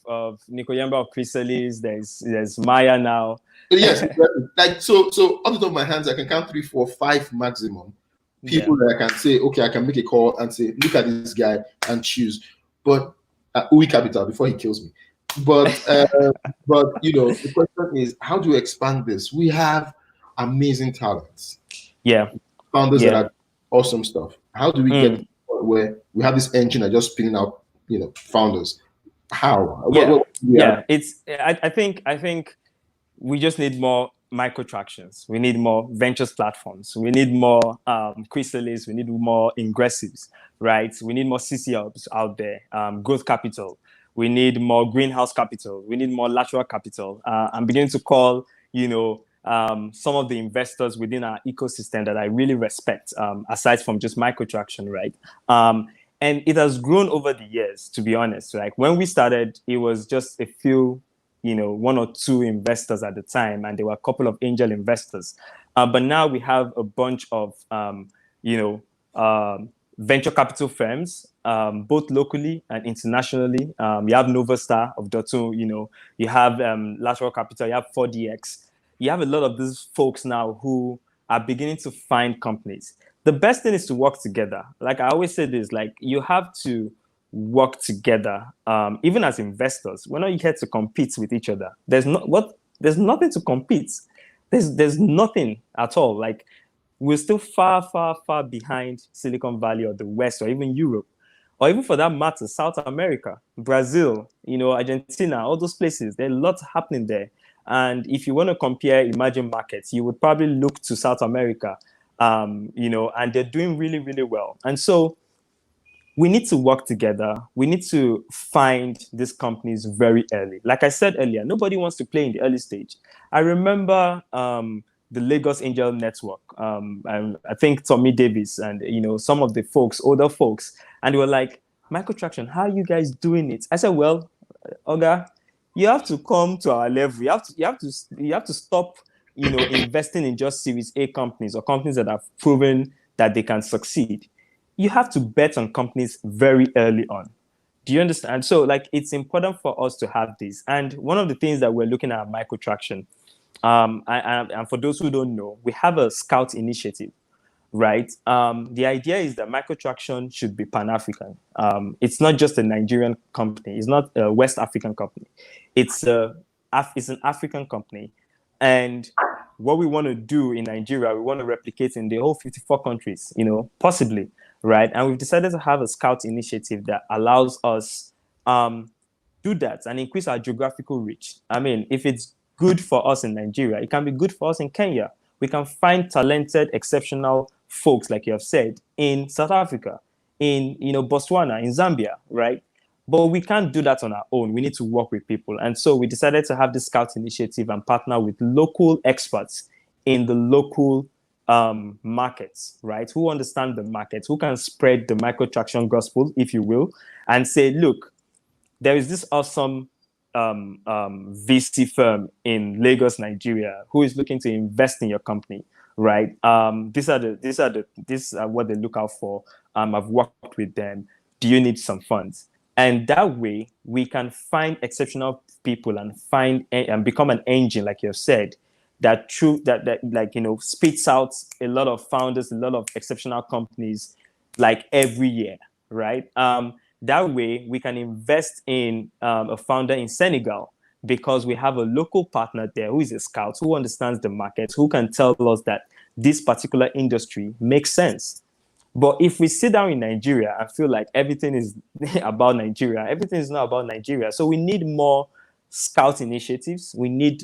of Nico Yembra of Chrysalis. There's Maya now. Yes, exactly. Like so off the top of my hands, I can count 3, 4, 5 maximum people that I can say, okay, I can make a call and say, look at this guy and choose. But Ui Capital before he kills me. But the question is, how do we expand this? We have amazing talents. Yeah. Founders that are awesome stuff. How do we get to the point where we have this engine that just spinning out, founders? How? It's I think we just need more microtractions. We need more ventures platforms. We need more chrysalids. We need more ingressives, right? We need more CCLs out there, growth capital. We need more greenhouse capital. We need more lateral capital. I'm beginning to call, some of the investors within our ecosystem that I really respect, aside from just microtraction, right? And it has grown over the years, to be honest. Like when we started, it was just a few, one or two investors at the time, and there were a couple of angel investors. But now we have a bunch of, venture capital firms, both locally and internationally. You have Novastar of Dotun, you have Lateral Capital, you have 4DX. You have a lot of these folks now who are beginning to find companies. The best thing is to work together. Like I always say this, like you have to work together, even as investors. We're not here to compete with each other. There's nothing to compete. There's nothing at all. Like we're still far, far, far behind Silicon Valley or the West or even Europe, or even for that matter, South America, Brazil, Argentina, all those places. There's lots happening there. And if you want to compare emerging markets, you would probably look to South America, and they're doing really, really well. And so we need to work together. We need to find these companies very early. Like I said earlier, nobody wants to play in the early stage. I remember the Lagos Angel Network. I think Tommy Davis and some of the folks, older folks, and they were like, "Microtraction, how are you guys doing it?" I said, "Well, Oga, you have to come to our level. You have to stop, investing in just Series A companies or companies that have proven that they can succeed. You have to bet on companies very early on." Do you understand? So, like, it's important for us to have this. And one of the things that we're looking at Microtraction, and for those who don't know, we have a Scout initiative, right? The idea is that Microtraction should be Pan-African. It's not just a Nigerian company. It's not a West African company. It's an African company. And what we want to do in Nigeria, we want to replicate in the whole 54 countries, possibly, right? And we've decided to have a Scout initiative that allows us do that and increase our geographical reach. I mean, if it's good for us in Nigeria, it can be good for us in Kenya. We can find talented, exceptional folks, like you have said, in South Africa, in Botswana, in Zambia, right? But we can't do that on our own. We need to work with people. And so we decided to have this Scout initiative and partner with local experts in the local markets, right? Who understand the markets, who can spread the microtraction gospel, if you will, and say, look, there is this awesome VC firm in Lagos, Nigeria, who is looking to invest in your company, right? These are what they look out for. I've worked with them. Do you need some funds? And that way, we can find exceptional people and become an engine, like you have said, that spits out a lot of founders, a lot of exceptional companies, like every year, right? That way, we can invest in a founder in Senegal because we have a local partner there who is a scout, who understands the market, who can tell us that this particular industry makes sense. But if we sit down in Nigeria and feel like everything is about Nigeria, everything is not about Nigeria. So we need more scout initiatives. We need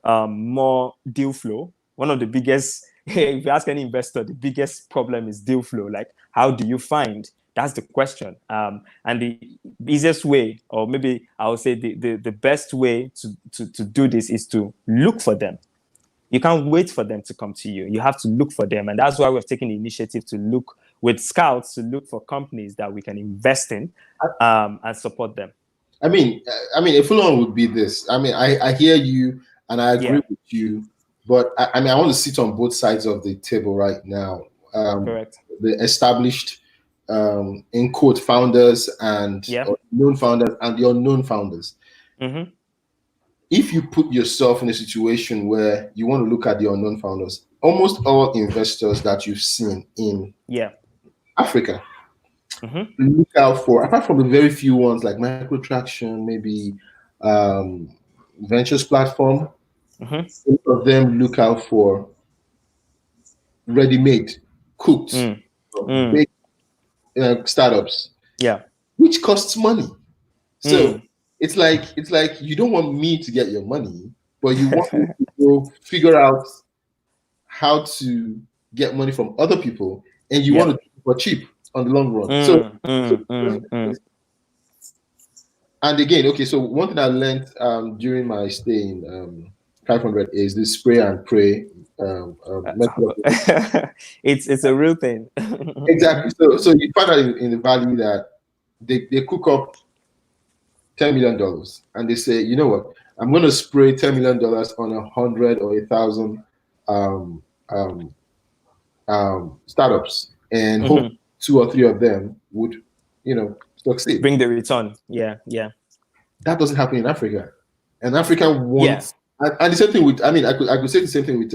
more deal flow. One of the biggest, if you ask any investor, the biggest problem is deal flow. Like, how do you find? That's the question. And the easiest way, or maybe I would say the best way to do this is to look for them. You can't wait for them to come to you. You have to look for them. And that's why we've taken the initiative to look with scouts, to look for companies that we can invest in and support them. I mean, a full-on would be this. I mean, I hear you and I agree with you, but I want to sit on both sides of the table right now. Correct. The established, in quote, founders and known founders and the unknown founders. Mm-hmm. If you put yourself in a situation where you want to look at the unknown founders, almost all investors that you've seen in Africa, look out for, apart from the very few ones like Microtraction, maybe Ventures Platform, some of them look out for ready-made, cooked, big startups, which costs money. So it's like you don't want me to get your money. but you want me to go figure out how to get money from other people, and you want to do it for cheap on the long run. And again, okay, so one thing I learned during my stay in 500 is this spray and pray method. It's a real thing. Exactly. So you find out in the valley that they cook up $10 million, and they say, you know what, I'm going to spray $10 million on 100 or 1,000 startups, and hope 2 or 3 of them would, succeed. Bring the return. Yeah. That doesn't happen in Africa. And Africa wants, and the same thing with, I could say the same thing with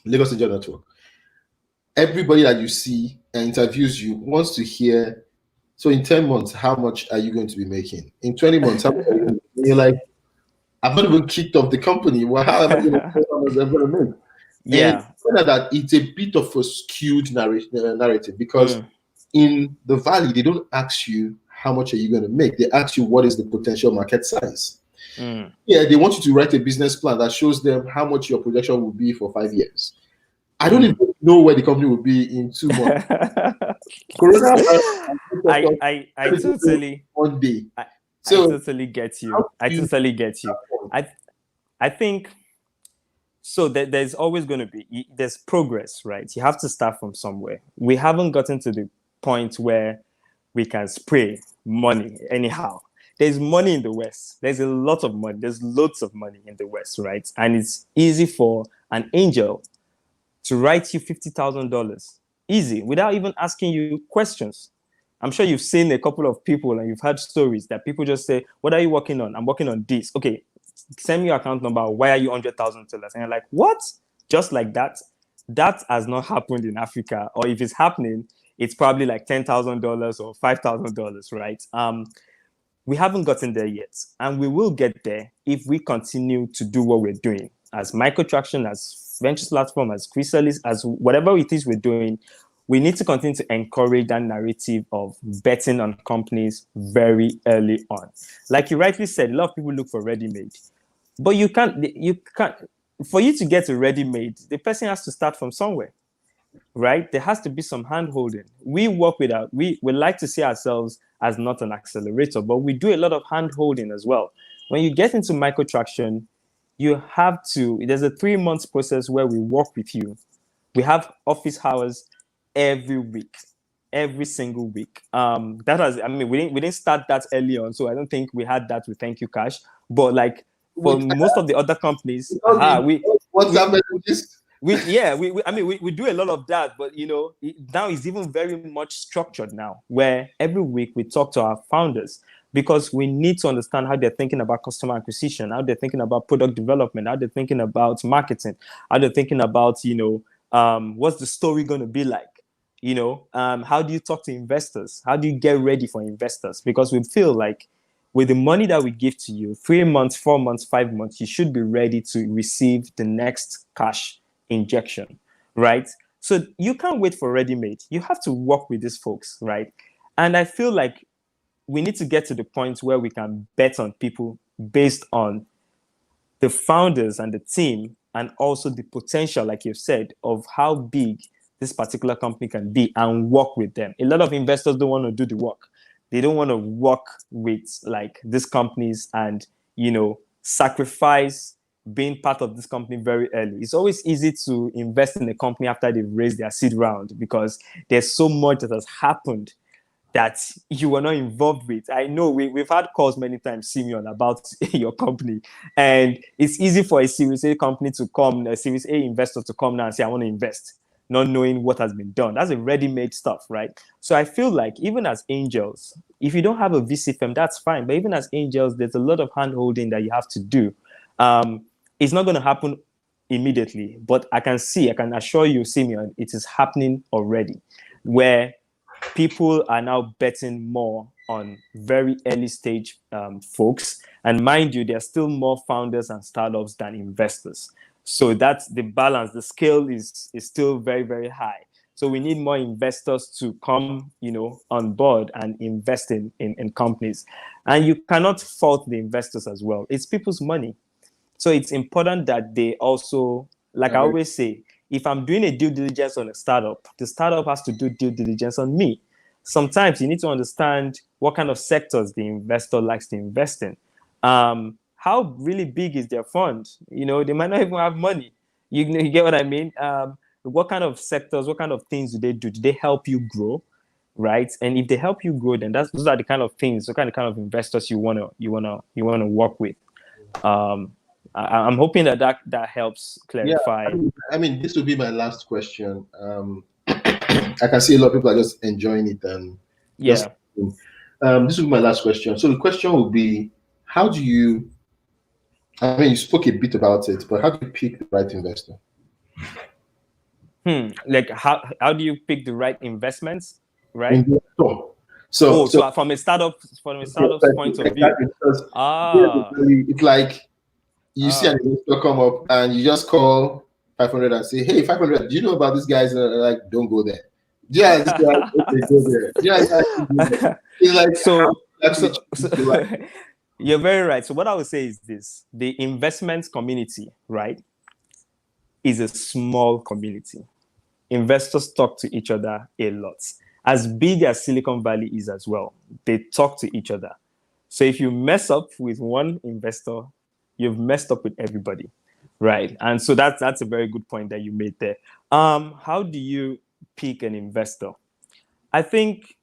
Lagos Angel Network. Everybody that you see and interviews you wants to hear, so in 10 months, how much are you going to be making? In 20 months, how much are you going to be? You're like, I've not even kicked off the company. Well, how am I going to make? Yeah. And that it's a bit of a skewed narrative, because in the valley, they don't ask you how much are you going to make. They ask you what is the potential market size. Yeah, they want you to write a business plan that shows them how much your projection will be for 5 years. I don't even know where the company will be in 2 months. I totally one day. I totally get you. I think so. There's always going to be there's progress, right? You have to start from somewhere. We haven't gotten to the point where we can spray money anyhow. There's money in the West. There's a lot of money. There's loads of money in the West, right? And it's easy for an angel to write you $50,000 easy without even asking you questions. I'm sure you've seen a couple of people and you've heard stories that people just say, what are you working on? I'm working on this. Okay, send me your account number. Why are you $100,000? And you're like, what? Just like that? That has not happened in Africa. Or if it's happening, it's probably like $10,000 or $5,000, right? We haven't gotten there yet. And we will get there if we continue to do what we're doing. As Microtraction, as Ventures Platform, as Chrysalis, as whatever it is we're doing, we need to continue to encourage that narrative of betting on companies very early on. Like you rightly said, a lot of people look for ready-made. But you can't, for you to get a ready-made, the person has to start from somewhere, right? There has to be some hand-holding. We like to see ourselves as not an accelerator, but we do a lot of hand-holding as well. When you get into Microtraction, there's a 3-month process where we work with you. We have office hours every week, every single week. We didn't start that early on, so I don't think we had that with Thank You Cash. But like for most of the other companies, we do a lot of that. But now it's even very much structured now, where every week we talk to our founders, because we need to understand how they're thinking about customer acquisition, how they're thinking about product development, how they're thinking about marketing, how they're thinking about, what's the story going to be like? How do you talk to investors? How do you get ready for investors? Because we feel like with the money that we give to you, 3 months, 4 months, 5 months, you should be ready to receive the next cash injection, right? So you can't wait for ready-made. You have to work with these folks, right? And I feel like we need to get to the point where we can bet on people based on the founders and the team, and also the potential, like you've said, of how big this particular company can be, and work with them. A lot of investors don't want to do the work. They don't want to work with like these companies and, sacrifice being part of this company very early. It's always easy to invest in a company after they've raised their seed round, because there's so much that has happened that you were not involved with. I know we've had calls many times, Simeon, about your company, and it's easy for a Series A company to come, a Series A investor to come now and say, I want to invest, not knowing what has been done. That's a ready-made stuff, right? So I feel like even as angels, if you don't have a VC firm, that's fine. But even as angels, there's a lot of hand-holding that you have to do. It's not going to happen immediately, but I can assure you, Simeon, it is happening already, where people are now betting more on very early stage folks. And mind you, there are still more founders and startups than investors. So that's the balance. The scale is still very, very high. So we need more investors to come, on board and invest in companies. And you cannot fault the investors as well. It's people's money. So it's important that they also, like I always say, if I'm doing a due diligence on a startup, the startup has to do due diligence on me. Sometimes you need to understand what kind of sectors the investor likes to invest in. How really big is their fund? You know, they might not even have money. You get what I mean? What kind of sectors, what kind of things do they do? Do they help you grow? Right? And if they help you grow, then those are the kind of things, the kind of investors you wanna work with. I'm hoping that helps clarify. Yeah, I mean, this will be my last question. I can see a lot of people are just enjoying it and Yeah. this will be my last question. So the question will be, how do you? I mean, you spoke a bit about it, but how do you pick the right investor? Like how do you pick the right investments, right? Investor. So from a startup's point of view. It's like you see an investor come up and you just call 500 and say, "Hey, 500, do you know about these guys?" And they're like, "Don't go there." Yeah, this guy, okay, go there. Yeah, it's like so you're very right. So what I would say is this: the investment community, right, is a small community. Investors talk to each other a lot. As big as Silicon Valley is as well, they talk to each other. So if you mess up with one investor, you've messed up with everybody, right? And so that's a very good point that you made there. How do you pick an investor? I think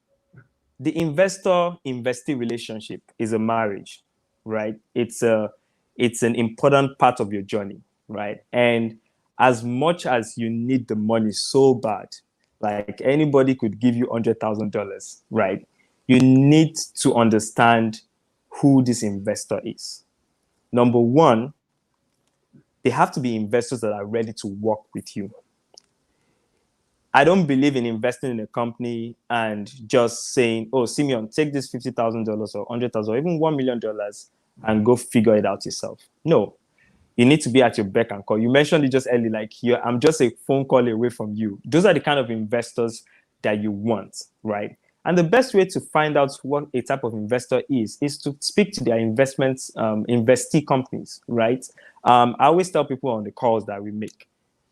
the investor-investee relationship is a marriage, right? It's an important part of your journey, right? And as much as you need the money so bad, like anybody could give you $100,000, right? You need to understand who this investor is. Number one, they have to be investors that are ready to work with you. I don't believe in investing in a company and just saying, "Oh, Simeon, take this $50,000 or $100,000 or even $1 million and go figure it out yourself." No, you need to be at your beck and call. You mentioned it just early, like here, I'm just a phone call away from you. Those are the kind of investors that you want, right? And the best way to find out what a type of investor is to speak to their investee companies, right? I always tell people on the calls that we make,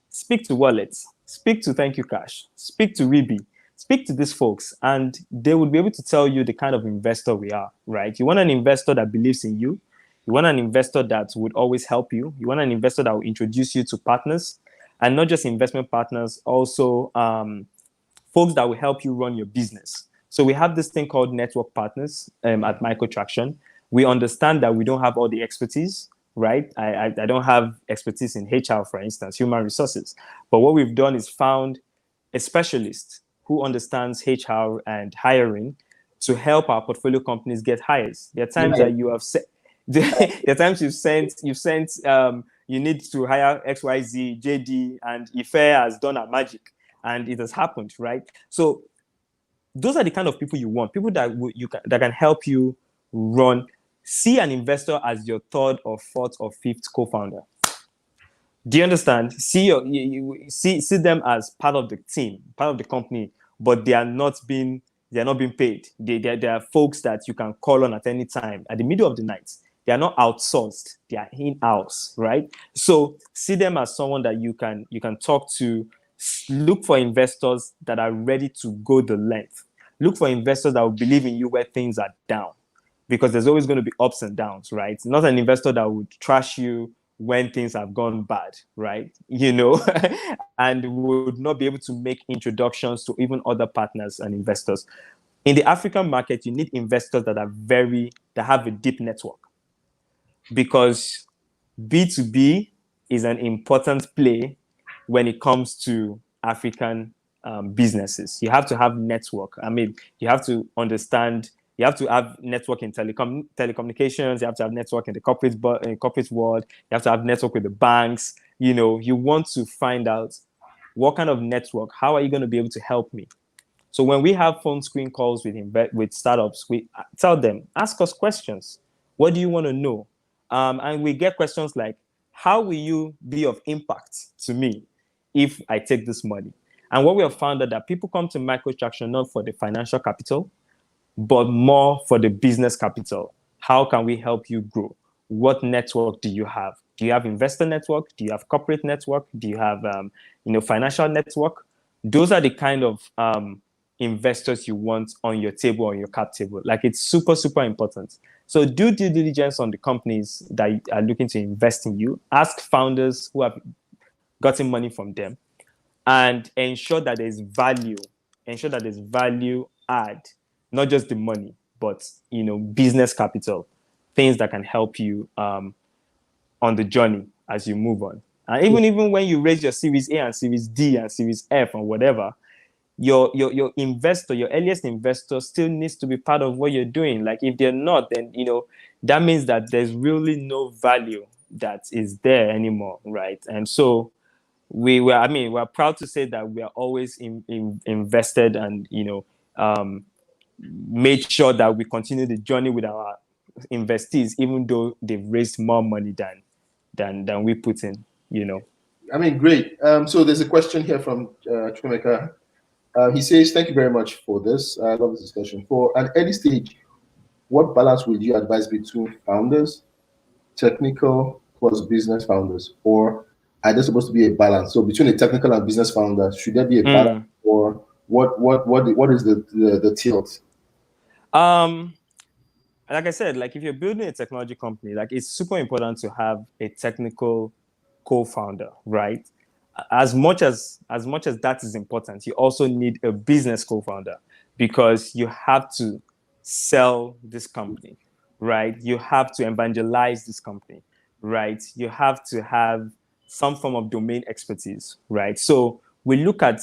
speak to Wallets, speak to Thank You Cash, speak to Ribi, speak to these folks, and they would be able to tell you the kind of investor we are, right? You want an investor that believes in you. You want an investor that would always help you. You want an investor that will introduce you to partners, and not just investment partners, also folks that will help you run your business. So we have this thing called network partners at Microtraction. We understand that we don't have all the expertise, right? I don't have expertise in HR, for instance, human resources. But what we've done is found a specialist who understands HR and hiring to help our portfolio companies get hires. There are times that you have said, there are times you need to hire XYZ, JD, and Ife has done a magic, and it has happened, right? So those are the kind of people you want, people that that can help you run. See an investor as your third or fourth or fifth co-founder. Do you understand? See them as part of the team, part of the company, but they are not being paid. They are folks that you can call on at any time at the middle of the night. They are not outsourced. They are in-house, right? So see them as someone that you can talk to. Look for investors that are ready to go the length. Look for investors that will believe in you where things are down, because there's always going to be ups and downs, right? Not an investor that would trash you when things have gone bad, right? You know, and would not be able to make introductions to even other partners and investors. In the African market, you need investors that have a deep network, because B2B is an important play when it comes to African businesses. You have to have network. I mean, you have to understand. You have to have network in telecommunications. You have to have network in the corporate world. You have to have network with the banks. You know, you want to find out what kind of network. How are you going to be able to help me? So when we have phone screen calls with startups, we tell them, ask us questions. What do you want to know? And we get questions like, how will you be of impact to me if I take this money? And what we have found that people come to Microtraction not for the financial capital, but more for the business capital. How can we help you grow? What network do you have? Do you have investor network? Do you have corporate network? Do you have financial network? Those are the kind of investors you want on your table, on your cap table. Like, it's super, super important. So do due diligence on the companies that are looking to invest in you. Ask founders who have gotten money from them, and ensure that there's value. Ensure that there's value add, not just the money, but business capital, things that can help you on the journey as you move on. And even when you raise your Series A and Series D and Series F and whatever, your investor, your earliest investor, still needs to be part of what you're doing. Like, if they're not, then that means that there's really no value that is there anymore, right? And so we're proud to say that we are always invested, and made sure that we continue the journey with our investees, even though they've raised more money than we put in. Great. So there's a question here from Chumeka. He says, thank you very much for this. I love this discussion. For an early stage, what balance would you advise between founders, technical plus business founders? Or are there supposed to be a balance? So between a technical and business founder, should there be a balance? Or what is the tilt? Like I said, like, if you're building a technology company, like, it's super important to have a technical co-founder, right? As much as that is important, you also need a business co-founder, because you have to sell this company, right? You have to evangelize this company, right? You have to have some form of domain expertise, right? So we look at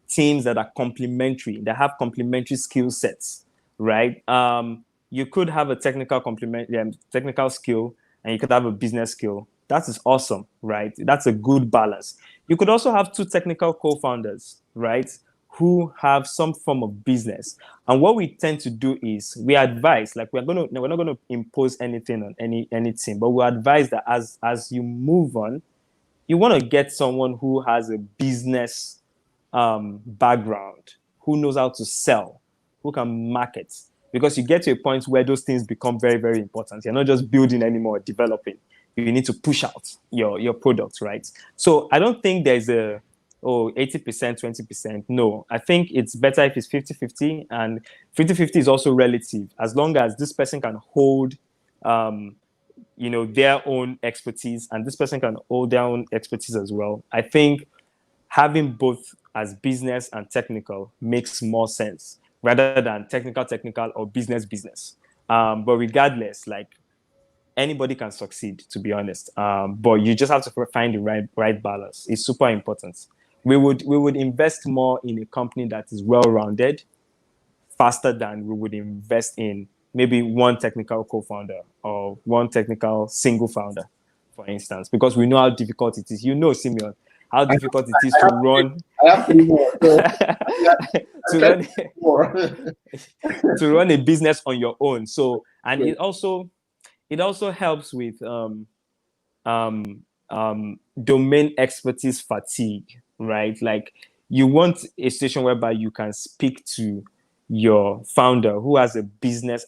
teams that are complementary, that have complementary skill sets, right? You could have a technical skill, and you could have a business skill. That is awesome, right? That's a good balance. You could also have two technical co-founders, right, who have some form of business. And what we tend to do is we advise, like, we're not going to impose anything on any team, but we advise that as you move on, you want to get someone who has a business background, who knows how to sell, who can market, because you get to a point where those things become very, very important. You're not just building anymore, developing. You need to push out your product, right? So I don't think there's 80%, 20%. No, I think it's better if it's 50-50, and 50-50 is also relative, as long as this person can hold their own expertise, and this person can hold their own expertise as well. I think having both as business and technical makes more sense, rather than technical or business. But regardless, like, anybody can succeed, to be honest. But you just have to find the right balance. It's super important. We would invest more in a company that is well-rounded, faster than we would invest in maybe one technical co-founder or one technical single founder, for instance, because we know how difficult it is. Simeon, how difficult it is to run. I have 3 more. To run a business on your own. So, and it also helps with domain expertise fatigue, right? Like, you want a situation whereby you can speak to your founder who has a business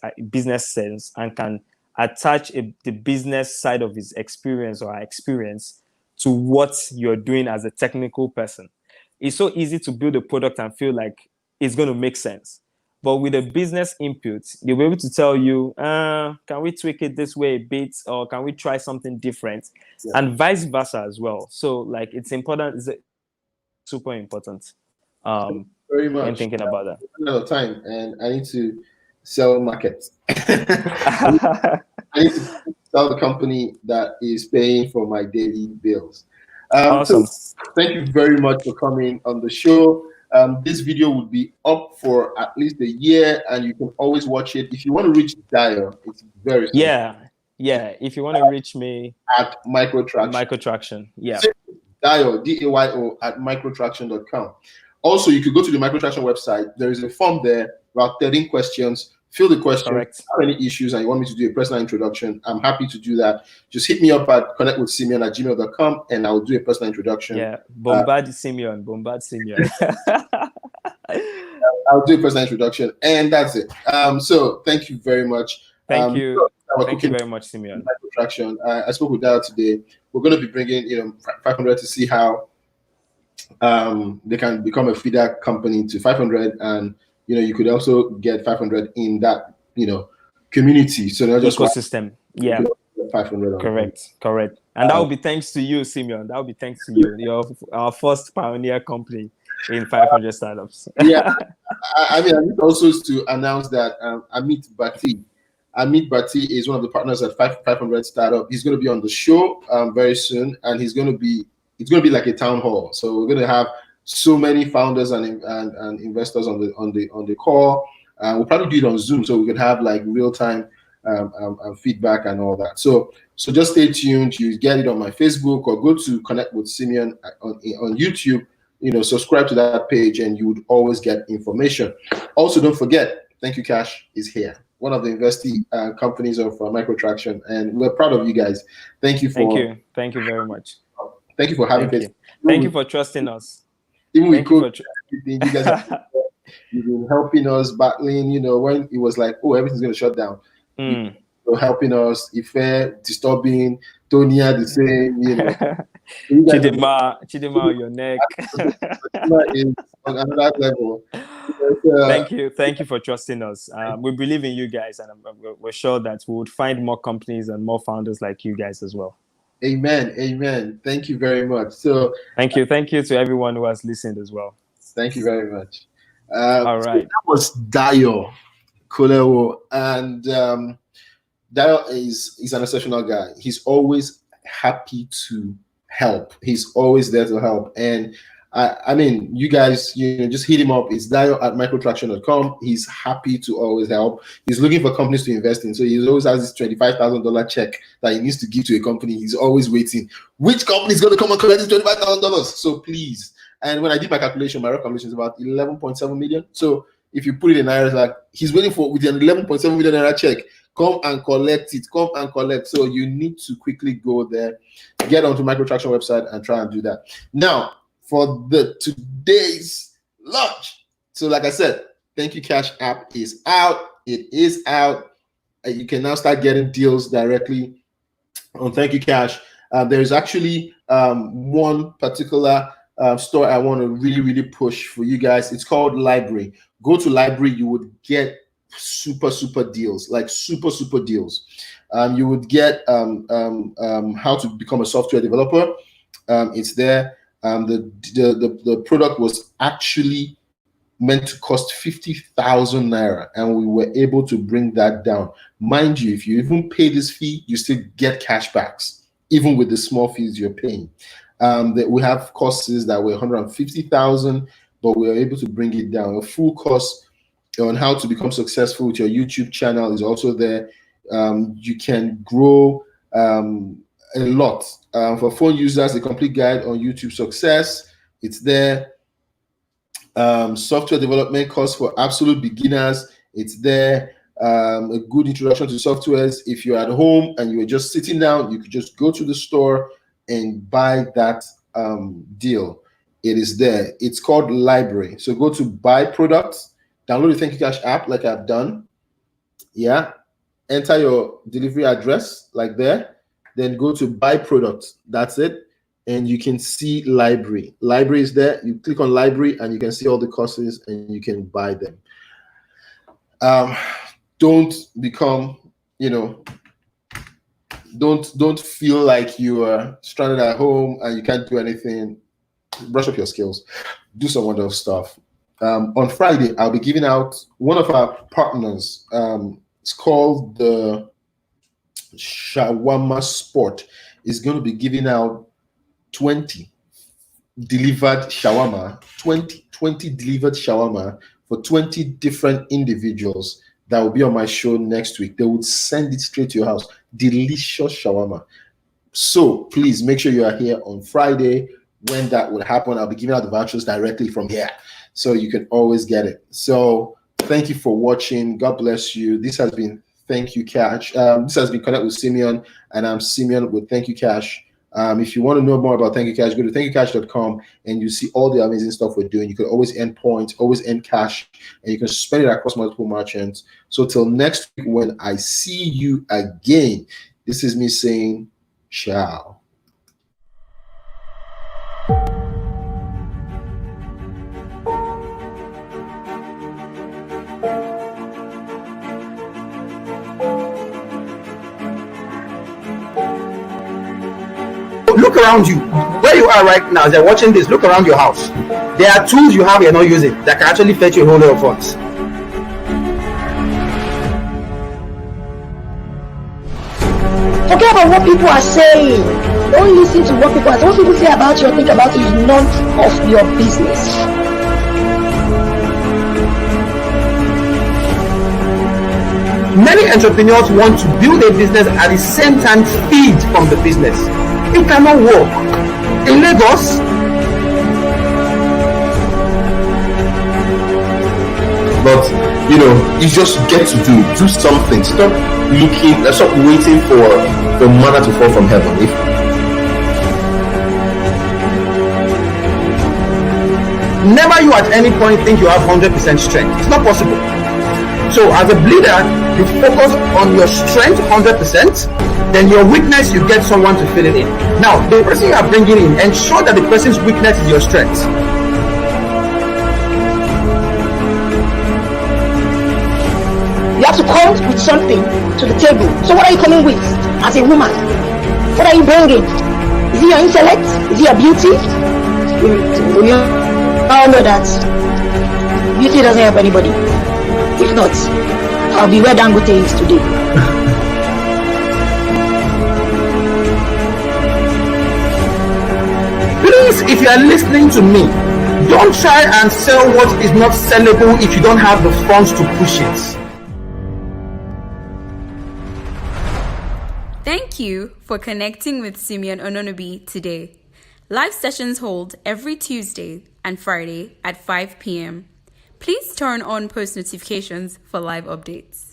sense and can attach the business side of his experience or her experience to what you're doing as a technical person. It's so easy to build a product and feel like it's going to make sense. But with a business input, they'll be able to tell you, can we tweak it this way a bit, or can we try something different? Yeah. And vice versa as well. So, like, it's important. It's super important. Very much. When thinking about that. Another time, and I need to sell markets. I need to sell the company that is paying for my daily bills. Awesome. So thank you very much for coming on the show. This video will be up for at least a year, and you can always watch it. If you want to reach Dayo, it's very simple. Yeah. If you want to reach me at Microtraction. Yeah. Dayo, Dayo at microtraction.com. Also, you could go to the Microtraction website. There is a form there, about 13 questions. Fill the question. Correct. If you have any issues and you want me to do a personal introduction, I'm happy to do that. Just hit me up at connectwithsimeon@gmail.com, and I'll do a personal introduction. Yeah, bombard Simeon. I'll do a personal introduction, and that's it. So thank you very much. Thank you. Thank you very much, Simeon. Traction. I spoke with Dayo today. We're going to be bringing 500 to see how they can become a feeder company to 500, and you could also get 500 in that community. So not just ecosystem. Yeah. 500. Correct. And that will be thanks to you, Simeon. That will be thanks to you. You're our first pioneer company in 500 startups. Yeah. I need also to announce that Amit Bhatti is one of the partners at 500 Startup. He's going to be on the show very soon, and it's going to be like a town hall. So we're going to have so many founders and investors on the call. We'll probably do it on Zoom, so we can have like real time feedback and all that. So just stay tuned. You get it on my Facebook, or go to Connect with Simeon on YouTube. Subscribe to that page, and you would always get information. Also, don't forget, Thank You Cash is here, one of the investee companies of Microtraction, and we're proud of you guys. Thank you very much. Thank you for having us. Thank you for trusting us. Even with COVID, you guys you've been helping us battling. When it was like, oh, everything's going to shut down. So helping us, Ife, disturbing, Tonya, the same. Chidima, your neck. Is on another level. Thank you for trusting us. We believe in you guys, and we're sure that we would find more companies and more founders like you guys as well. Amen. Thank you very much. So thank you to everyone who has listened as well. Thank you very much. All right. So that was Dayo, Koleowo, and Dayo is an exceptional guy. He's always happy to help. He's always there to help. And I mean, you guys, just hit him up. It's Dayo@microtraction.com. He's happy to always help. He's looking for companies to invest in. So he always has this $25,000 check that he needs to give to a company. He's always waiting. Which company is going to come and collect this $25,000? So please. And when I did my calculation, my calculation is about 11.7 million. So if you put it in naira, like he's waiting for with an 11.7 million naira check. Come and collect it. Come and collect. So you need to quickly go there, get onto Microtraction website and try and do that. Now, for today's launch. So like I said, Thank You Cash app is out. It is out. You can now start getting deals directly on Thank You Cash. There's actually one particular store I want to really push for you guys. It's called Library. Go to Library. You would get super deals, like super deals. You would get how to become a software developer. It's there. The product was actually meant to cost 50,000 naira, and we were able to bring that down. Mind you, if you even pay this fee, you still get cashbacks, even with the small fees you're paying. That we have courses that were 150,000, but we were able to bring it down. A full course on how to become successful with your YouTube channel is also there. You can grow a lot. For phone users, the complete guide on YouTube success, it's there. Software development course for absolute beginners, it's there. A good introduction to softwares. If you're at home and you're just sitting down, you could just go to the store and buy that deal. It is there. It's called Library. So go to buy products, download the Thank You Cash app like I've done. Yeah. Enter your delivery address like there. Then go to buy products. That's it. And you can see Library. Library is there. You click on Library and you can see all the courses and you can buy them. Don't become, don't feel like you are stranded at home and you can't do anything. Brush up your skills. Do some wonderful stuff. On Friday, I'll be giving out one of our partners. It's called the Shawarma Sport. Is going to be giving out 20 delivered shawarma, 20 delivered shawarma for 20 different individuals that will be on my show next week. They would send it straight to your house. Delicious shawarma. So please make sure you are here on Friday when that will happen. I'll be giving out the vouchers directly from here, so you can always get it. So thank you for watching. God bless you. This has been Thank You Cash. This has been Connect with Simeon, and I'm Simeon with Thank You Cash. If you want to know more about Thank You Cash, go to thankyoucash.com and you see all the amazing stuff we're doing. You can always earn points, always earn cash, and you can spend it across multiple merchants. So till next week when I see you again, this is me saying ciao. Look around you. Where you are right now, as you're watching this, look around your house. There are tools you have you're not using that can actually fetch you a whole lot of funds. Forget about what people are saying. Don't listen to what people are saying. What people say about you or think about you is none of your business. Many entrepreneurs want to build a business at the same time feed from the business. It cannot work. In Lagos, but you just get to do something. Stop waiting for manna to fall from heaven. never you at any point think you have 100% strength. It's not possible. So as a leader, you focus on your strength 100%, then your weakness, you get someone to fill it in. Now, the person you are bringing in, ensure that the person's weakness is your strength. You have to come with something to the table. So what are you coming with as a woman? What are you bringing? Is it your intellect? Is it your beauty? We all know that beauty doesn't help anybody. If not, I'll be where Dangote is today. Please, if you are listening to me, don't try and sell what is not sellable if you don't have the funds to push it. Thank you for connecting with Simeon Ononobi today. Live sessions hold every Tuesday and Friday at 5 p.m. Please turn on post notifications for live updates.